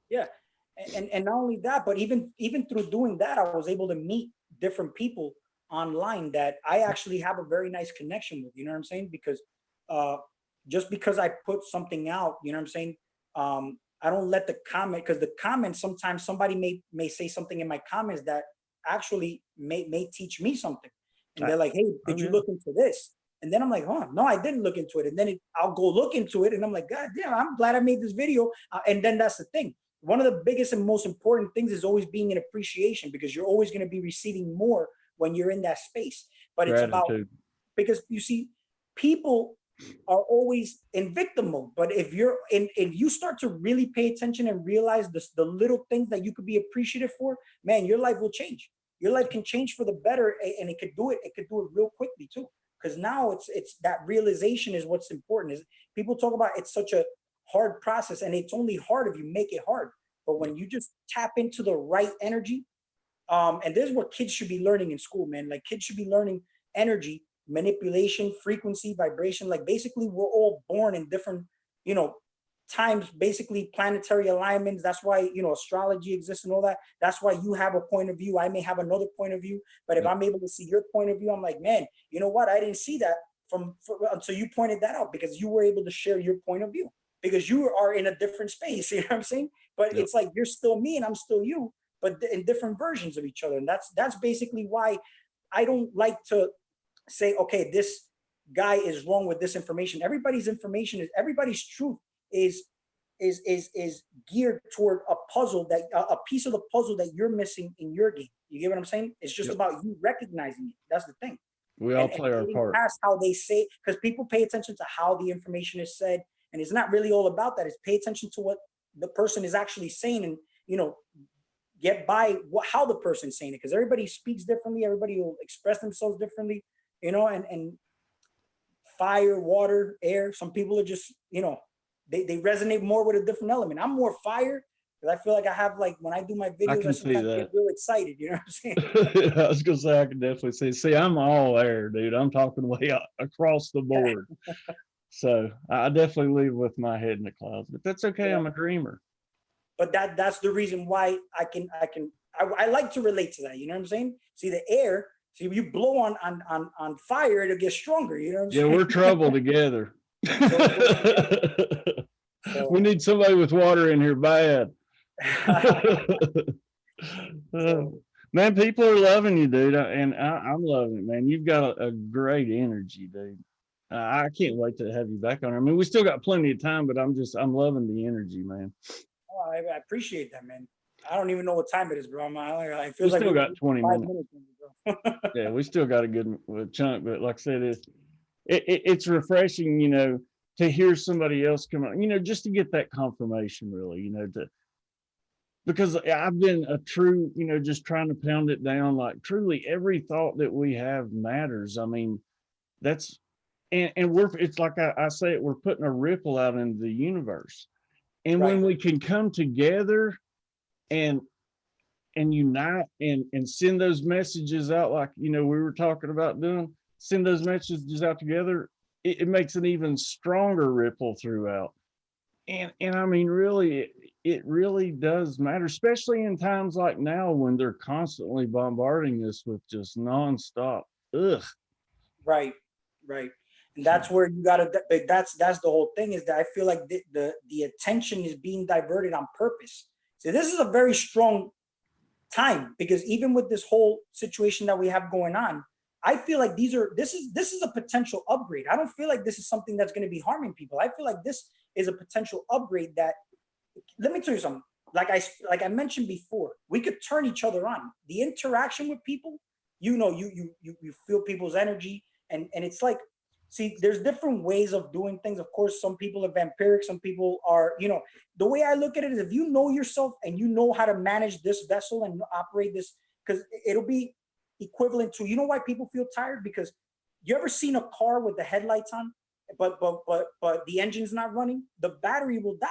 Yeah. And not only that, but even through doing that, I was able to meet different people online that I actually have a very nice connection with. You know what I'm saying? Because uh, just because I put something out, you know what I'm saying? I don't let the comment, because the comments, sometimes somebody may say something in my comments that actually may teach me something. And they're I- like, hey, oh, did you yeah. look into this? And then I'm like, oh, no, I didn't look into it. And then I'll go look into it. And I'm like, God damn, I'm glad I made this video. And then that's the thing. One of the biggest and most important things is always being in appreciation, because you're always going to be receiving more when you're in that space. But it's about, Gratitude. because you see, people are always in victim mode. But if you start to really pay attention and realize the little things that you could be appreciative for, man, your life will change. Your life can change for the better, and it could do it real quickly too. Because now it's that realization is what's important. Is people talk about it's such a hard process, and it's only hard if you make it hard. But when you just tap into the right energy, and this is what kids should be learning in school, man. Like, kids should be learning energy manipulation, frequency, vibration. Like, basically, we're all born in different, you know, times, basically planetary alignments. That's why, you know, astrology exists and all that. That's why you have a point of view. I may have another point of view, but if I'm able to see your point of view, I'm like, man, you know what? I didn't see that until you pointed that out, because you were able to share your point of view, because you are in a different space. You know what I'm saying? But it's like, you're still me and I'm still you, but in different versions of each other. And that's basically why I don't like to say, okay, this guy is wrong with this information. Everybody's truth is geared toward a puzzle, that a piece of the puzzle that you're missing in your game. You get what I'm saying? It's just about you recognizing it. That's the thing. We all play our part. Past how they say, because people pay attention to how the information is said, and it's not really all about that. It's pay attention to what the person is actually saying, and, you know, get by how the person's saying it, because everybody speaks differently. Everybody will express themselves differently, you know, and fire, water, air. Some people are just, you know, they resonate more with a different element. I'm more fire, because I feel like I have, like, when I do my videos, I sometimes get real excited. You know what I'm saying? I was gonna say, I can definitely see, I'm all air, dude. I'm talking way across the board. So I definitely leave with my head in the clouds, but that's okay. Yeah. I'm a dreamer. But that's the reason why I like to relate to that. You know what I'm saying? See, the air, see, you blow on fire, it'll get stronger. You know what I'm saying? Yeah, we're trouble together. So, we need somebody with water in here bad. Man, people are loving you, dude, and I'm loving it, man. You've got a great energy, dude. I can't wait to have you back on. I mean, we still got plenty of time, but I'm loving the energy, man. Oh, I appreciate that, man. I don't even know what time it is, bro. I feel we like still got 20 minutes. Bro. Yeah, we still got a good chunk, but like I said, it's refreshing, you know, to hear somebody else come on, you know, just to get that confirmation, really, you know, because I've been a true, you know, just trying to pound it down, like, truly every thought that we have matters. I mean, that's, and it's like I say it, we're putting a ripple out into the universe. And when we can come together and unite and send those messages out, like, you know, we were talking about doing, send those messages out together, it makes an even stronger ripple throughout. And I mean, really, it really does matter, especially in times like now when they're constantly bombarding us with just nonstop. Ugh. Right. And that's where you gotta, that's the whole thing, is that I feel like the attention is being diverted on purpose. So this is a very strong time, because even with this whole situation that we have going on, I feel like this is a potential upgrade. I don't feel like this is something that's going to be harming people. I feel like this is a potential upgrade that, let me tell you something, like I mentioned before, we could turn each other on. The interaction with people, you know, you feel people's energy, and it's like, see, there's different ways of doing things. Of course, some people are vampiric, some people are, you know, the way I look at it is, if you know yourself and you know how to manage this vessel and operate this, because it'll be equivalent to, you know why people feel tired? Because you ever seen a car with the headlights on, but the engine's not running? The battery will die.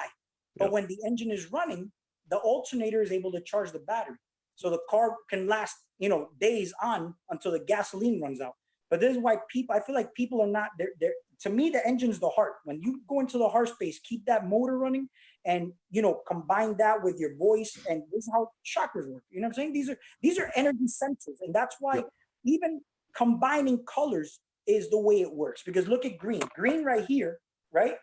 But when the engine is running, the alternator is able to charge the battery. So the car can last, you know, days on until the gasoline runs out. But this is why I feel like people are not, they're to me, the engine's the heart. When you go into the heart space, keep that motor running, and, you know, combine that with your voice, and this is how chakras work. You know what I'm saying? These are energy centers, and that's why even combining colors is the way it works. Because look at green right here, right?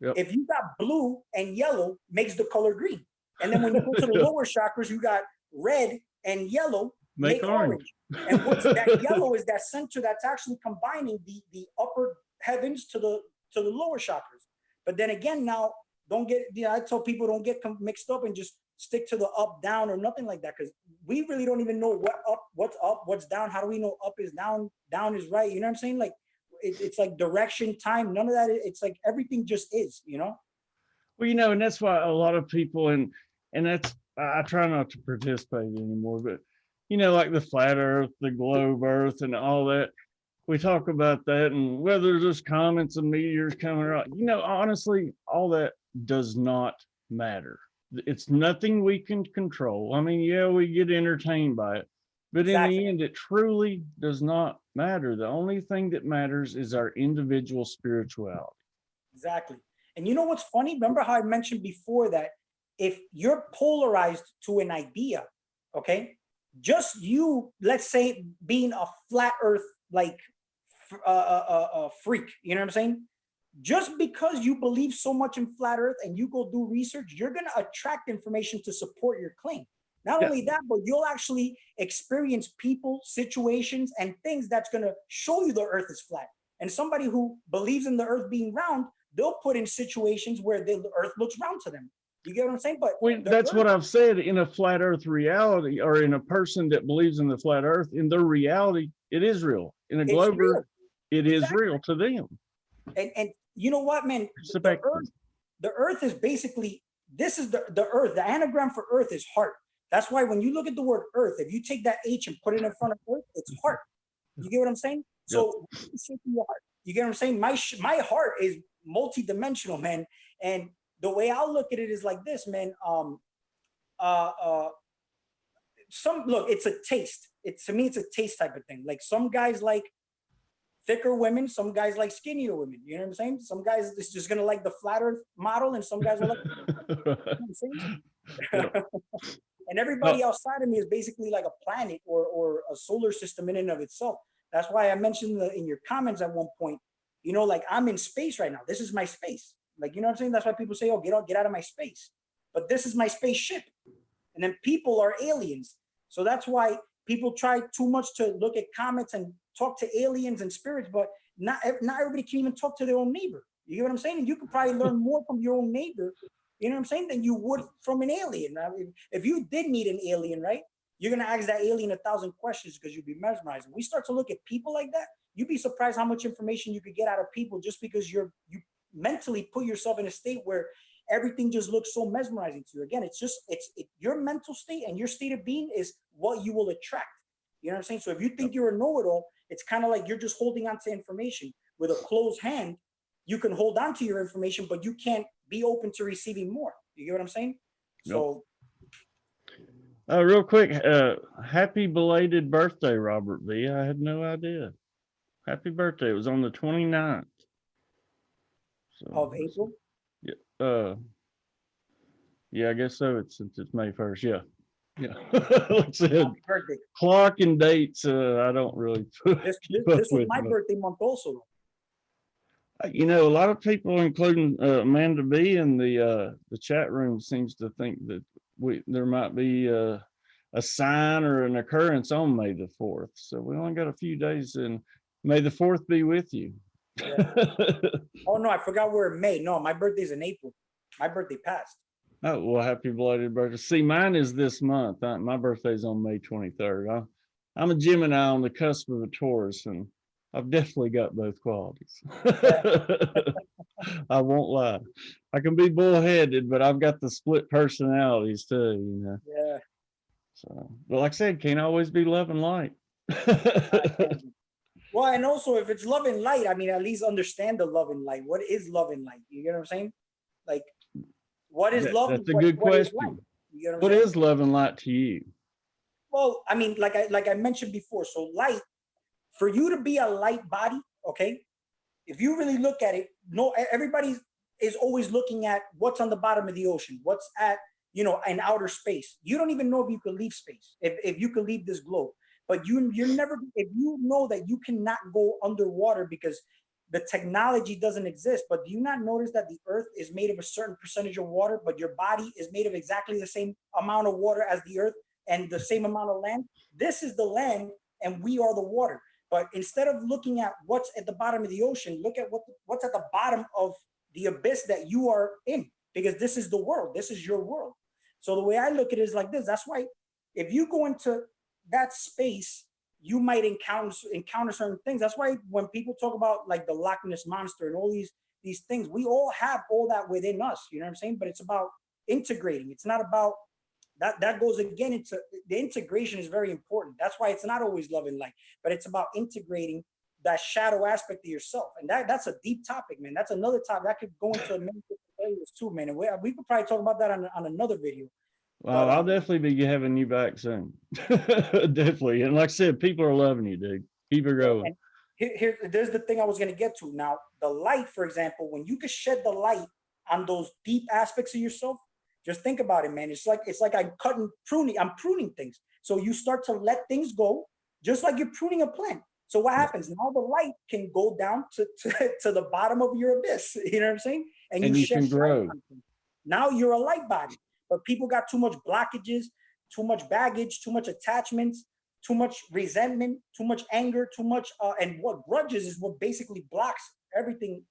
If you got blue and yellow, makes the color green. And then when you go to the lower chakras, you got red and yellow, make orange. And what's that yellow is that center that's actually combining the upper heavens to the lower chakras. But then again, now don't get, I tell people don't get mixed up and just stick to the up, down, or nothing like that, because we really don't even know what's up, what's down. How do we know up is down, down is right? You know what I'm saying? Like it's like direction, time, none of that. It's like everything just is, you know? Well, and that's why a lot of people, and that's, I try not to participate anymore, but like the flat earth, the globe earth, and all that, we talk about that, and whether there's comets and meteors coming out, honestly, all that does not matter. It's nothing we can control. I mean, yeah, we get entertained by it, but Exactly. in the end, it truly does not matter. The only thing that matters is our individual spirituality. Exactly. And you know what's funny? Remember how I mentioned before that if you're polarized to an idea, okay, just you, let's say, being a flat earth like freak, you know what I'm saying? Just because you believe so much in flat earth and you go do research, you're going to attract information to support your claim. Not only that, but you'll actually experience people, situations, and things that's going to show you the earth is flat. And somebody who believes in the earth being round, they'll put in situations where the earth looks round to them. You get what I'm saying? But that's what I've said. In a flat earth reality, or in a person that believes in the flat earth, in their reality, it is real. In a glober, it is real to them. And you know what, man? The earth is basically, this is the earth. The anagram for earth is heart. That's why when you look at the word earth, if you take that H and put it in front of earth, it's heart. You get what I'm saying? So your heart. You get what I'm saying? My heart is multidimensional, man. And the way I look at it is like this, man. Look, it's a taste. To me, it's a taste type of thing. Like some guys like thicker women, some guys like skinnier women. You know what I'm saying? Some guys is just gonna like the flat earth model, and some guys are like, you know what I'm saying? And everybody outside of me is basically like a planet or a solar system in and of itself. That's why I mentioned in your comments at one point, like I'm in space right now. This is my space. Like, you know what I'm saying? That's why people say, oh, get out of my space. But this is my spaceship. And then people are aliens. So that's why people try too much to look at comets and talk to aliens and spirits, but not everybody can even talk to their own neighbor. You get what I'm saying? And you could probably learn more from your own neighbor, you know what I'm saying, than you would from an alien. I mean, if you did meet an alien, right, you're going to ask that alien 1,000 questions because you'd be mesmerized. When we start to look at people like that, you'd be surprised how much information you could get out of people just because you mentally put yourself in a state where everything just looks so mesmerizing to you. Again, it's your mental state and your state of being is what you will attract. You know what I'm saying? So if you think you're a know-it-all, it's kind of like you're just holding on to information. With a closed hand, you can hold on to your information, but you can't be open to receiving more. You get what I'm saying? So real quick, happy belated birthday, Robert V. I had no idea. Happy birthday. It was on the 29th. Of April? Yeah. Yeah, I guess so. Since it's May 1st. Yeah. Like I said, clock and dates, I don't really this was my birthday month also. A lot of people, including Amanda B in the chat room, seems to think that there might be a sign or an occurrence on May the 4th. So we only got a few days, and May the 4th be with you. Yeah. Oh no, I forgot we're in May. No, my birthday's in April. My birthday passed. Oh, well, happy belated birthday. See, mine is this month. My birthday's on May 23rd. I'm a Gemini on the cusp of a Taurus, and I've definitely got both qualities. I won't lie. I can be bullheaded, but I've got the split personalities too, Yeah. So, but like I said, can't always be love and light. Well, and also if it's love and light, I mean, at least understand the love and light. What is love and light? You get what I'm saying? Like, what is love? That's a good question. What is love and light to you? Well, I mean, like I mentioned before, so light, for you to be a light body, okay, if you really look at it, everybody is always looking at what's on the bottom of the ocean, what's at, in outer space. You don't even know if you could leave space, if you could leave this globe. But you're never, if you know that you cannot go underwater because the technology doesn't exist, but do you not notice that the earth is made of a certain percentage of water, but your body is made of exactly the same amount of water as the earth? and the same amount of land. This is the land and we are the water. But instead of looking at what's at the bottom of the ocean, look at what's at the bottom of the abyss that you are in, because this is the world. This is your world. So the way I look at it is like this. That's why if you go into that space, you might encounter certain things. That's why when people talk about like the Loch Ness monster and all these things, we all have all that within us. You know what I'm saying? But it's about integrating. It's not about that goes again into the integration is very important. That's why it's not always love and light, but it's about integrating that shadow aspect of yourself. And that's a deep topic, man. That's another topic that could go into many different areas too, man. And we could probably talk about that on another video. Well, I'll definitely be having you back soon. Definitely. And like I said, people are loving you, dude. Keep it going. There's the thing I was going to get to. Now, the light, for example, when you could shed the light on those deep aspects of yourself, just think about it, man. It's like I'm pruning things. So you start to let things go, just like you're pruning a plant. So what happens? Now the light can go down to the bottom of your abyss. You know what I'm saying? And you can grow. Now you're a light body. But people got too much blockages, too much baggage, too much attachments, too much resentment, too much anger, too much, and what grudges is what basically blocks everything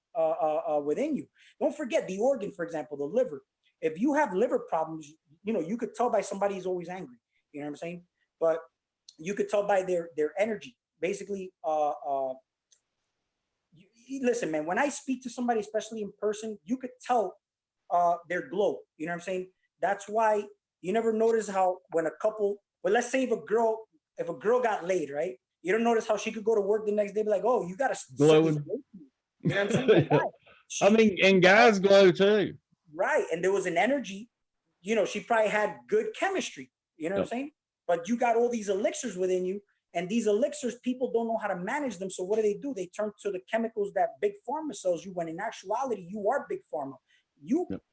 within you. Don't forget the organ, for example, the liver. If you have liver problems, you could tell by somebody who's always angry. You know what I'm saying? But you could tell by their energy. Basically, listen, man, when I speak to somebody, especially in person, you could tell their glow. You know what I'm saying? That's why you never notice how when a couple, well, let's say if a girl got laid, right? You don't notice how she could go to work the next day, be like, oh, you got to glowing. You know what I'm saying? Like, and guys glow too. Right. And there was an energy, she probably had good chemistry, you know what I'm saying? But you got all these elixirs within you, and these elixirs, people don't know how to manage them. So what do? They turn to the chemicals that big pharma sells you, when in actuality, you are big pharma.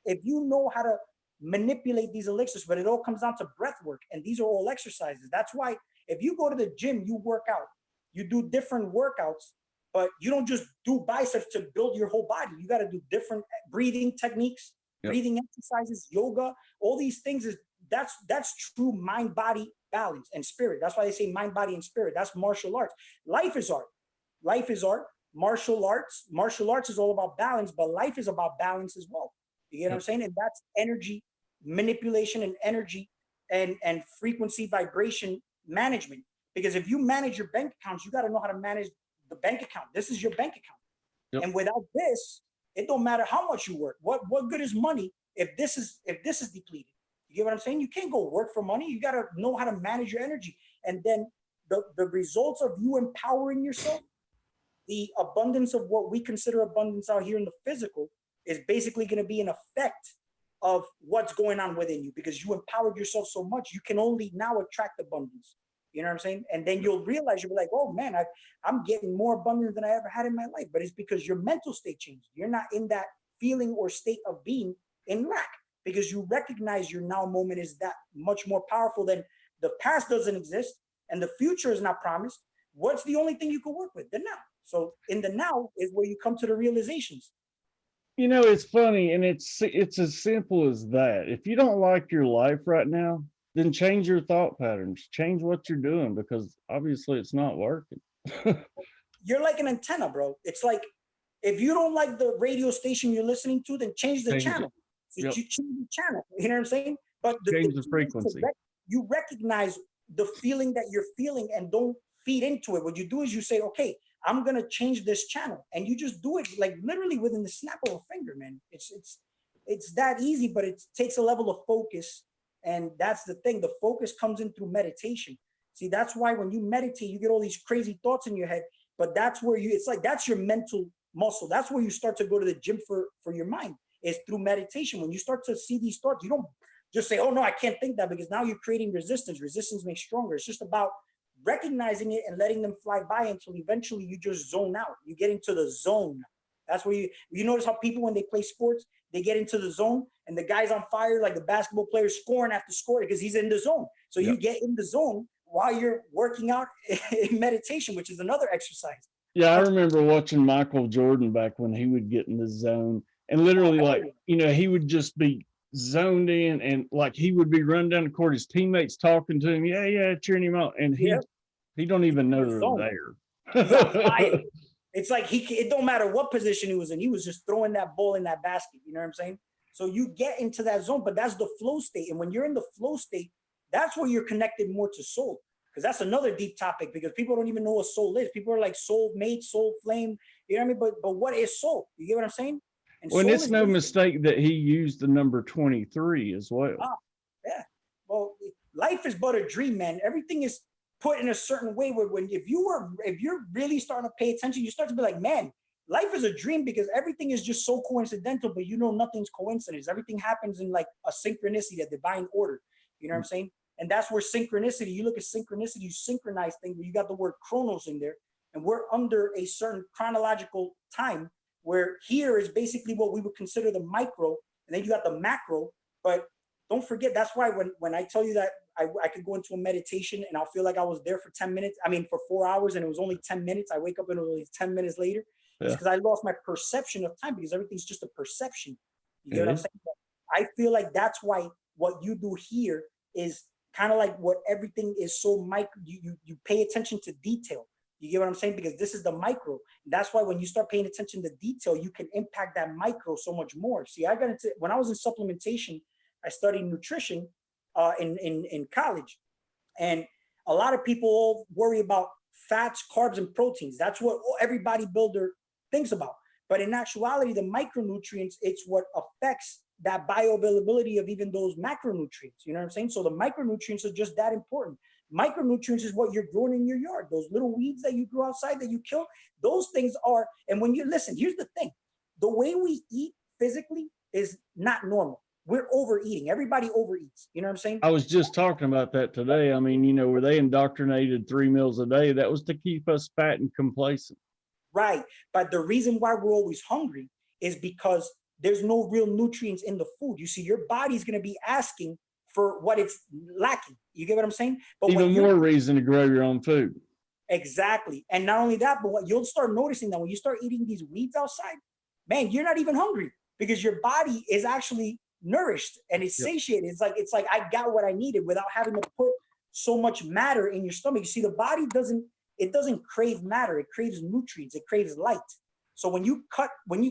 If you know how to manipulate these elixirs, but it all comes down to breath work. And these are all exercises. That's why if you go to the gym, you work out, you do different workouts, but you don't just do biceps to build your whole body. You got to do different breathing techniques, breathing exercises, yoga, all these things. That's true mind, body balance and spirit. That's why they say mind, body, and spirit. That's martial arts. Life is art. Life is art. Martial arts is all about balance, but life is about balance as well. You get what I'm saying? And that's energy manipulation and energy and frequency vibration management. Because if you manage your bank accounts, you got to know how to manage the bank account. This is your bank account. And without this, it don't matter how much you work. What good is money if this is depleted? You get what I'm saying? You can't go work for money. You got to know how to manage your energy. And then the results of you empowering yourself, the abundance of what we consider abundance out here in the physical, is basically going to be an effect of what's going on within you, because you empowered yourself so much. You can only now attract abundance. You know what I'm saying? And then you'll realize, you'll be like, oh man, I'm getting more abundance than I ever had in my life. But it's because your mental state changed. You're not in that feeling or state of being in lack, because you recognize your now moment is that much more powerful than the past doesn't exist and the future is not promised. What's the only thing you can work with? The now. So in the now is where you come to the realizations. It's funny, and it's as simple as that. If you don't like your life right now, then change your thought patterns, change what you're doing, because obviously it's not working. You're like an antenna, bro. It's like, if you don't like the radio station you're listening to, then change the channel. So you change the channel. You know what I'm saying? But change the frequency. You recognize the feeling that you're feeling and don't feed into it. What you do is you say, okay, I'm going to change this channel. And you just do it like literally within the snap of a finger, man. It's that easy, but it takes a level of focus. And that's the thing. The focus comes in through meditation. See, that's why when you meditate, you get all these crazy thoughts in your head, but that's where it's like, that's your mental muscle. That's where you start to go to the gym for your mind, is through meditation. When you start to see these thoughts, you don't just say, oh no, I can't think that, because now you're creating resistance. Resistance makes stronger. It's just about recognizing it and letting them fly by until eventually you just zone out. You get into the zone. That's where you notice how people, when they play sports, they get into the zone and the guy's on fire, like the basketball player scoring after scoring, because he's in the zone. So you get in the zone while you're working out in meditation, which is another exercise. Yeah, I remember watching Michael Jordan back when he would get in the zone, and literally, like, he would just be zoned in, and like he would be running down the court, his teammates talking to him, yeah, cheering him on, and Yeah, he don't even know the zone. they're He's on fire. there. It's like it don't matter what position he was in. He was just throwing that ball in that basket. You know what I'm saying? So you get into that zone, but that's the flow state. And when you're in the flow state, that's where you're connected more to soul. Because that's another deep topic. Because people don't even know what soul is. People are like soul mate, soul flame. You know what I mean? But what is soul? You get what I'm saying? And Well, and soul it's is no basically, mistake that he used the number 23 as well. ah, yeah. Well, life is but a dream, man. Everything is put in a certain way where when if you're really starting to pay attention, you start to be like, man, life is a dream because everything is just so coincidental, but you know nothing's coincidence. Everything happens in like a synchronicity, a divine order. You know what I'm saying? And that's where synchronicity, you look at synchronicity, you synchronize things, where you got the word chronos in there, and we're under a certain chronological time where here is basically what we would consider the micro, and then you got the macro. But don't forget, that's why when I tell you that I could go into a meditation and I'll feel like I was there for 10 minutes. I mean, for 4 hours and it was only 10 minutes. I wake up and it was only 10 minutes later. It's Yeah, because I lost my perception of time because everything's just a perception. You get it what I'm is. saying? But I feel like that's why what you do here is kind of like what everything is so micro. You pay attention to detail. You get what I'm saying? Because this is the micro. That's why when you start paying attention to detail, you can impact that micro so much more. See, I got into when I was in supplementation, I studied nutrition in college, and a lot of people worry about fats, carbs, and proteins. That's what every bodybuilder thinks about. But in actuality, the micronutrients, it's what affects that bioavailability of even those macronutrients. You know what I'm saying? So the micronutrients are just that important. Micronutrients is what you're growing in your yard. Those little weeds that you grow outside that you kill, those things are. And when you listen, here's the thing: the way we eat physically is not normal. We're overeating. Everybody overeats. You know what I'm saying? I was just talking about that today. I mean, were they indoctrinated 3 meals a day? That was to keep us fat and complacent. Right. But the reason why we're always hungry is because there's no real nutrients in the food. You see, your body's going to be asking for what it's lacking. You get what I'm saying? But when Even you're more reason to grow your own food. exactly, and not only that, but what you'll start noticing that when you start eating these weeds outside, man, you're not even hungry because your body is actually nourished and it's Yep. satiated. It's like I got what I needed without having to put so much matter in your stomach. You see, the body doesn't crave matter, it craves nutrients, it craves light. So when you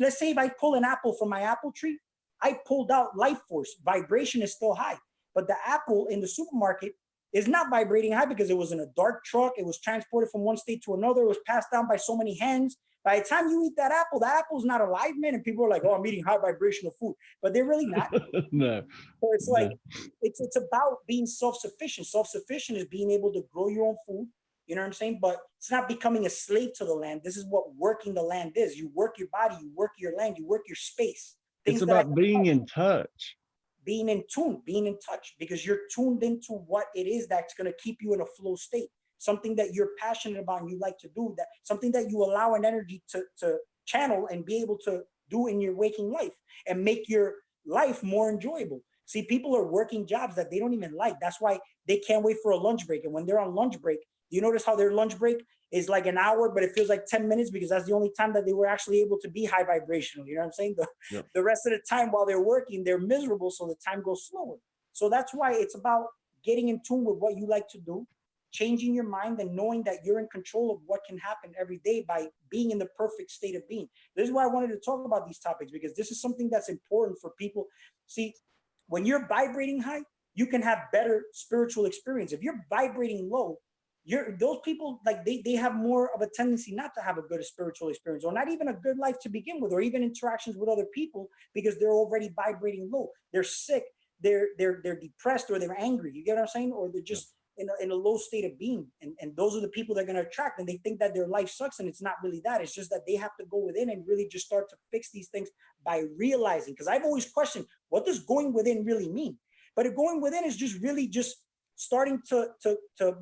let's say if I pull an apple from my apple tree, I pulled out life force. Vibration is still high. But the apple in the supermarket is not vibrating high because it was in a dark truck. It was transported from one state to another. It was passed down by so many hands. By the time you eat that apple, the apple's not alive, man. And people are like, "Oh, I'm eating high vibrational food," but they're really not. No, So it's like no. it's about being self-sufficient. Self-sufficient is being able to grow your own food. You know what I'm saying? But it's not becoming a slave to the land. This is what working the land is. You work your body, you work your land, you work your space. It's Things that I about being in touch. being in tune, being in touch, because you're tuned into what it is that's going to keep you in a flow state, something that you're passionate about and you like to do, that something that you allow an energy to channel and be able to do in your waking life and make your life more enjoyable. See, people are working jobs that they don't even like. That's why they can't wait for a lunch break. And when they're on lunch break, you notice how their lunch break is like an hour, but it feels like 10 minutes because that's the only time that they were actually able to be high vibrational. You know what I'm saying? Yep. The rest of the time while they're working, they're miserable. So the time goes slower. So that's why it's about getting in tune with what you like to do, changing your mind and knowing that you're in control of what can happen every day by being in the perfect state of being. This is why I wanted to talk about these topics, because this is something that's important for people. See, when you're vibrating high, you can have better spiritual experience. If you're vibrating low, those people, like they have more of a tendency not to have a good spiritual experience, or not even a good life to begin with, or even interactions with other people, because they're already vibrating low. They're sick, they're depressed, or they're angry. You get what I'm saying? Or they're just in a low state of being. And those are the people they're going to attract, and they think that their life sucks, and it's not really that. It's just that they have to go within and really just start to fix these things by realizing. Because I've always questioned, what does going within really mean? But if going within is just really just starting to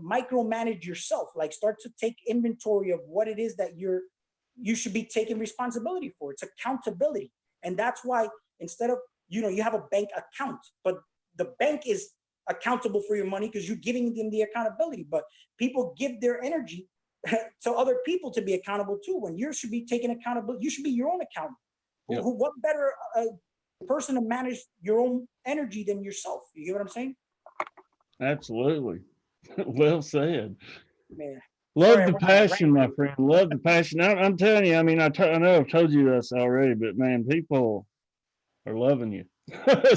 micromanage yourself, like start to take inventory of what it is that you should be taking responsibility for. It's accountability. And that's why instead of, you have a bank account, but the bank is accountable for your money because you're giving them the accountability. But people give their energy to other people to be accountable too, when you should be taking accountability. You should be your own accountant. Yep. What better person to manage your own energy than yourself. You get what I'm saying? Absolutely. Well said. Man, sorry, Love I the went on a rant passion, my there. friend. Love the passion. I'm telling you, I mean, I know I've told you this already, but man, people are loving you.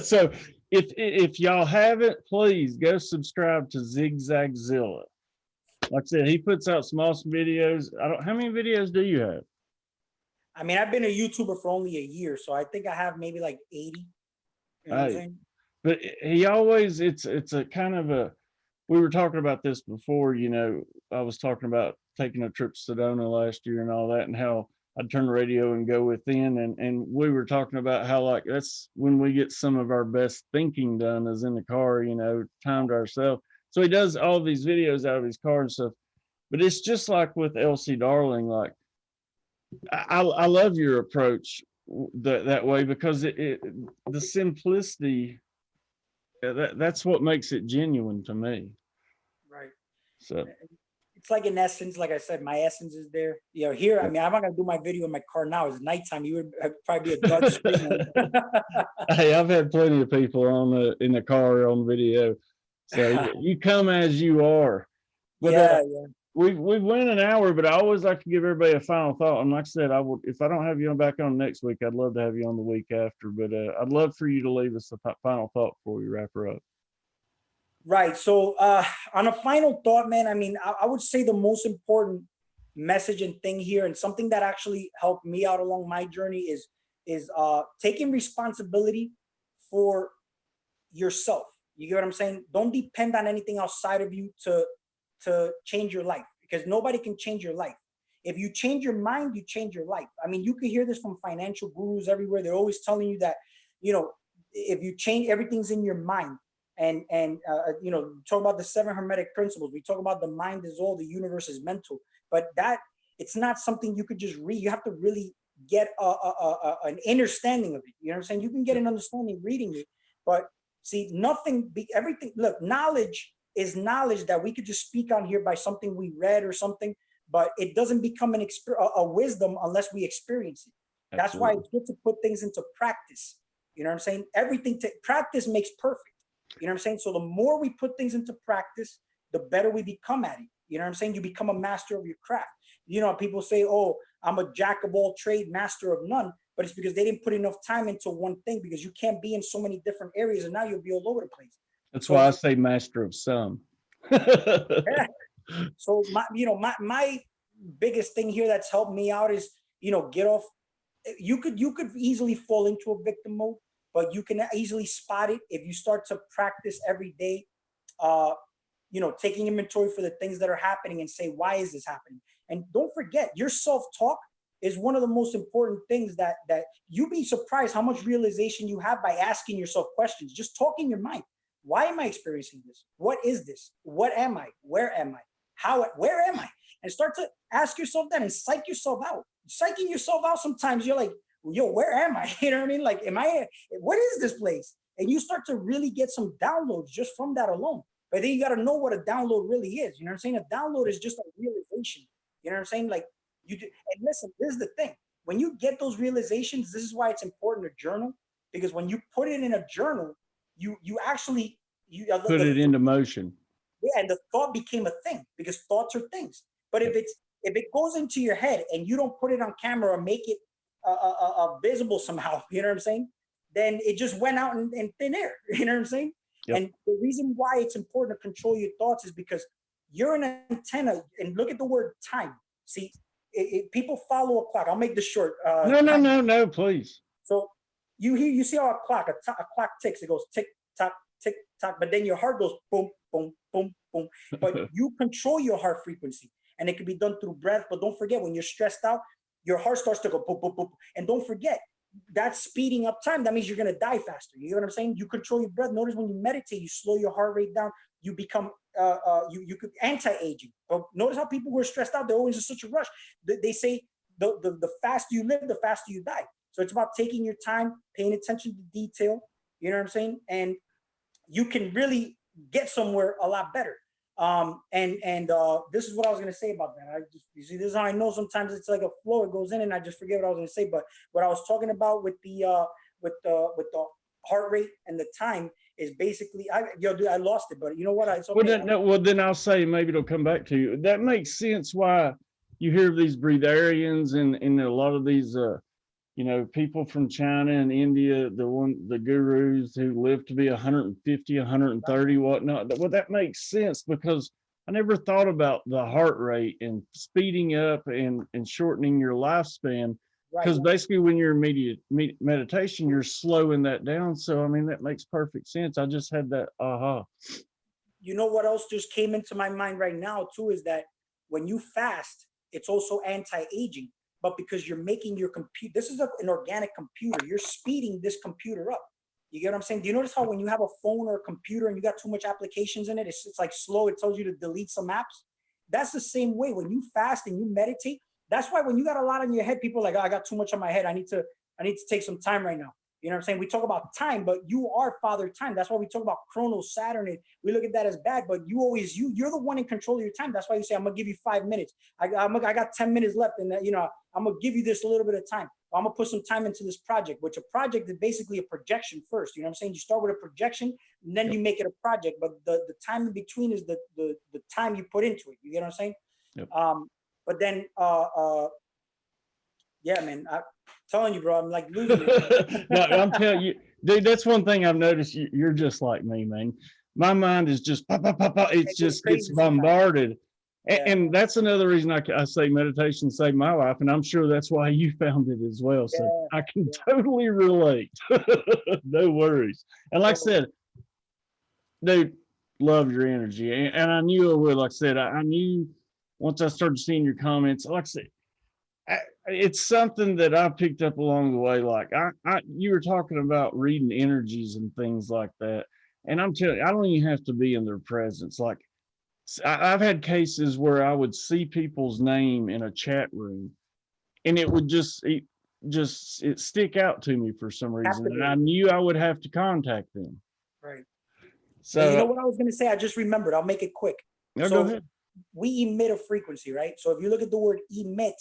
So if y'all haven't, please go subscribe to Zigzag Zilla. Like I said, he puts out some awesome videos. I don't. How many videos do you have? I mean, I've been a YouTuber for only a year, so I think I have maybe like 80. You know what I'm Hey, saying? but he always it's a kind of a. We were talking about this before. You know, I was talking about taking a trip to Sedona last year and all that, and how I'd turn the radio and go within, and we were talking about how like that's when we get some of our best thinking done is in the car. You know, time to ourselves. So he does all these videos out of his car and stuff. But it's just like with LC Darling, like I love your approach that way because the simplicity that's what makes it genuine to me. Right. So It's like in essence, like I said, my essence is there. You know, here, I yeah. mean, I'm not gonna do my video in my car now. It's nighttime. You would probably be a dark screen. Hey, I've had plenty of people on the in the car on video. So you come as you are. But Yeah, yeah. we went an hour, but I always like to give everybody a final thought. And like I said, I would if I don't have you on back on next week, I'd love to have you on the week after. But I'd love for you to leave us a final thought before we wrap her up. Right. So, on a final thought, man, I mean, I would say the most important message and thing here, and something that actually helped me out along my journey, is taking responsibility for yourself. You get what I'm saying? Don't depend on anything outside of you to change your life, because nobody can change your life. If you change your mind, you change your life. I mean, you can hear this from financial gurus everywhere. They're always telling you that, you know, if you change, everything's in your mind. And you know, talk about the seven hermetic principles. We talk about the mind is all, the universe is mental, but that it's not something you could just read. You have to really get an understanding of it. You know what I'm saying? You can get an understanding reading it, but see, everything. Look, knowledge is knowledge that we could just speak on here by something we read or something, but it doesn't become a wisdom unless we experience it. That's why Absolutely. it's good to put things into practice. You know what I'm saying? Everything to practice makes perfect. You know what I'm saying? So the more we put things into practice, the better we become at it. You know what I'm saying? You become a master of your craft. You know, people say, "Oh, I'm a jack of all trade, master of none," but it's because they didn't put enough time into one thing, because you can't be in so many different areas and now you'll be all over the place. That's why I So say master of some. yeah. So my biggest thing here that's helped me out is, get off. You could easily fall into a victim mode, but you can easily spot it if you start to practice every day. Uh, taking inventory for the things that are happening and say, why is this happening? And don't forget, your self-talk is one of the most important things that you be surprised how much realization you have by asking yourself questions. Just talk in your mind. Why am I experiencing this? What is this? What am I? Where am I? Where am I? And start to ask yourself that and psych yourself out. Psyching yourself out, sometimes you're like, yo, where am I? You know what I mean? Like, what is this place? And you start to really get some downloads just from that alone. But then you got to know what a download really is. You know what I'm saying? A download is just a realization. You know what I'm saying? Like, and listen, this is the thing. When you get those realizations, this is why it's important to journal, because when you put it in a journal, you actually Put it into motion. yeah, and the thought became a thing, because thoughts are things. But Yep. if it goes into your head and you don't put it on camera or make it visible somehow, you know what I'm saying? Then it just went out in thin air. You know what I'm saying? Yep. And the reason why it's important to control your thoughts is because you're an antenna. And look at the word time. See, people follow a clock. I'll make this short. No, please. So you see how a clock ticks. It goes tick tock, tick tock, but then your heart goes boom, boom, boom, boom. But you control your heart frequency, and it can be done through breath. But don't forget, when you're stressed out, your heart starts to go boom, boom, boom. And don't forget, that's speeding up time. That means you're gonna die faster. You know what I'm saying? You control your breath. Notice when you meditate, you slow your heart rate down. You become you could anti-aging. But notice how people who are stressed out, they're always in such a rush. They say the faster you live, the faster you die. So it's about taking your time, paying attention to detail. You know what I'm saying? And you can really get somewhere a lot better. And this is what I was gonna say about that. You see, this is how I know sometimes it's like a flow. It goes in, and I just forget what I was gonna say. But what I was talking about with the heart rate and the time is basically, dude, I lost it, but you know what? It's Well, okay. well, then I'll say maybe it'll come back to you. That makes sense why you hear these breatharians and a lot of these, people from China and India, the gurus who live to be 150, 130, whatnot. Well, that makes sense because I never thought about the heart rate and speeding up and shortening your lifespan. Because basically, when you're in meditation, you're slowing that down. So, I mean, that makes perfect sense. I just had that aha. You know what else just came into my mind right now too is that when you fast, it's also anti-aging. But because you're making your computer, this is an organic computer. You're speeding this computer up. You get what I'm saying? Do you notice how when you have a phone or a computer and you got too much applications in it, it's like slow. It tells you to delete some apps. That's the same way when you fast and you meditate. That's why when you got a lot on your head, people are like, oh, I got too much on my head. I need to take some time right now. You know what I'm saying? We talk about time, but you are Father Time. That's why we talk about Chronos, Saturn, and we look at that as bad. But you're the one in control of your time. That's why you say, I'm gonna give you 5 minutes. I got 10 minutes left, and I'm gonna give you this little bit of time. I'm gonna put some time into this project, which a project is basically a projection first. You know what I'm saying? You start with a projection, and then you make it a project. But the time in between is the time you put into it. You get what I'm saying? Yep. But then yeah, man, I'm telling you, bro, I'm like losing it. No, I'm telling you, dude, that's one thing I've noticed. You're just like me, man. My mind is just pop, pop, pop, pop. It just gets bombarded. Yeah. And that's another reason I say meditation saved my life. And I'm sure that's why you found it as well. So I can totally relate. No worries. And like I said, dude, love your energy. And I knew it would. Like I said, I knew once I started seeing your comments, like I said, it's something that I picked up along the way. Like you were talking about reading energies and things like that. And I'm telling you, I don't even have to be in their presence. Like I've had cases where I would see people's name in a chat room and it would just stick out to me for some reason. And I knew I would have to contact them. Right. So you know what I was going to say? I just remembered. I'll make it quick. No, go ahead. We emit a frequency, right? So if you look at the word emit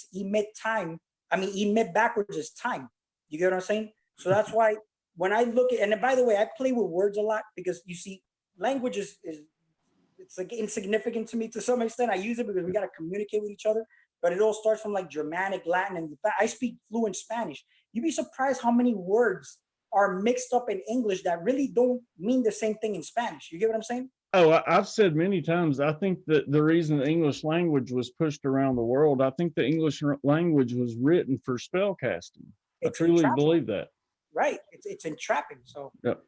time, emit backwards is time. You get what I'm saying? So that's why when I look at, and by the way, I play with words a lot because you see, language is it's like insignificant to me to some extent. I use it because we got to communicate with each other, but it all starts from like Germanic, Latin, and I speak fluent Spanish. You'd be surprised how many words are mixed up in English that really don't mean the same thing in Spanish. You get what I'm saying? Oh, I've said many times, I think that the reason the English language was pushed around the world, I think the English language was written for spell casting. I truly believe that. Right. It's entrapping. So. Yep.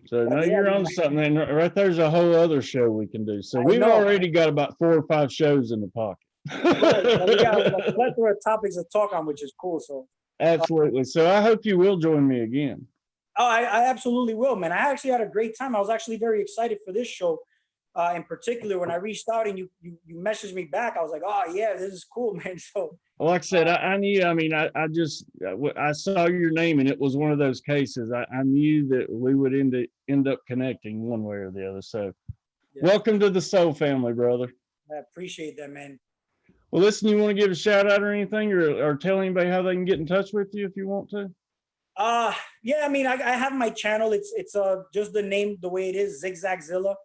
So now you're on something, and right there's a whole other show we can do. So we've already got about 4 or 5 shows in the pocket. Right. We got a plethora of topics to talk on, which is cool. So. Absolutely. So I hope you will join me again. Oh, I absolutely will, man. I actually had a great time. I was actually very excited for this show, in particular. When I reached out and you messaged me back, I was like, oh yeah, this is cool, man. So, like I said, I knew. I mean, I saw your name, and it was one of those cases. I knew that we would end up connecting one way or the other. So, welcome to the Soul family, brother. I appreciate that, man. Well, listen, you want to give a shout out or anything, or tell anybody how they can get in touch with you if you want to? Yeah, I mean, I have my channel. It's just the name, the way it is, Zigzag Zilla.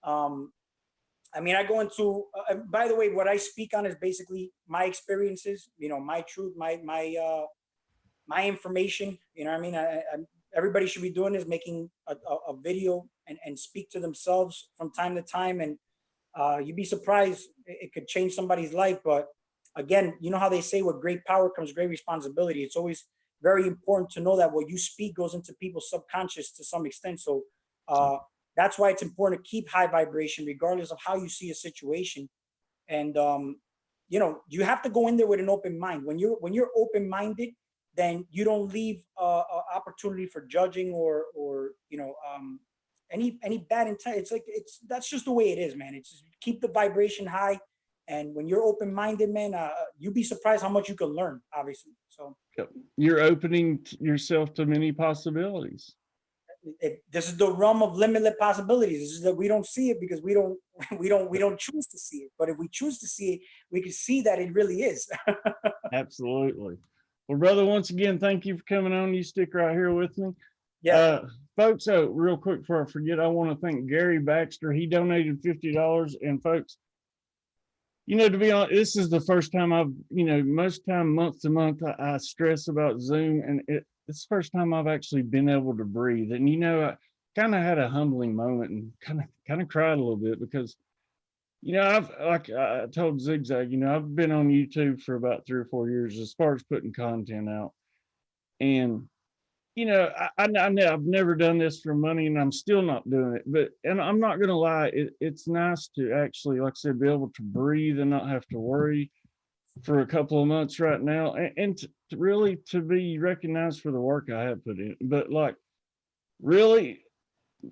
I mean, I go into, by the way, what I speak on is basically my experiences, my truth, my information, you know what I mean? Everybody should be doing is making a video and speak to themselves from time to time. And you'd be surprised. It could change somebody's life. But again, you know how they say with great power comes great responsibility. It's always very important to know that what you speak goes into people's subconscious to some extent. So that's why it's important to keep high vibration, regardless of how you see a situation. And you have to go in there with an open mind. When you're open-minded, then you don't leave opportunity for judging or any bad intent. That's just the way it is, man. It's just keep the vibration high. And when you're open-minded, man, you'd be surprised how much you can learn, obviously. So you're opening yourself to many possibilities. This is the realm of limitless possibilities. This is that we don't see it because we don't choose to see it. But if we choose to see it, we can see that it really is. Absolutely. Well, brother, once again, thank you for coming on. You stick right here with me. Yeah. Folks, so real quick before I forget, I want to thank Gary Baxter. He donated $50. And folks, to be honest, this is the first time I've, most time month to month, I stress about Zoom, and it's the first time I've actually been able to breathe. And I kind of had a humbling moment and kind of cried a little bit because, I've, like I told Zigzag, I've been on YouTube for about 3 or 4 years as far as putting content out, and I've never done this for money, and I'm still not doing it. And I'm not gonna lie, it's nice to actually, like I said, be able to breathe and not have to worry for a couple of months right now, and to really to be recognized for the work I have put in. But like, really,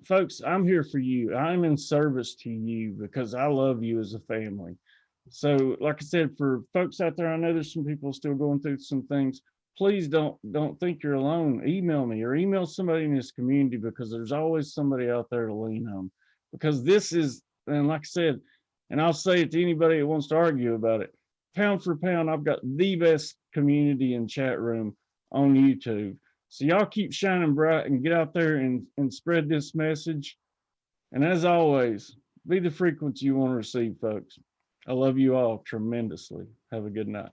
folks, I'm here for you. I'm in service to you because I love you as a family. So, like I said, for folks out there, I know there's some people still going through some things. Please don't think you're alone. Email me or email somebody in this community, because there's always somebody out there to lean on. Because this is, and like I said, and I'll say it to anybody that wants to argue about it, pound for pound, I've got the best community and chat room on YouTube. So y'all keep shining bright and get out there and spread this message. And as always, be the frequency you want to receive, folks. I love you all tremendously. Have a good night.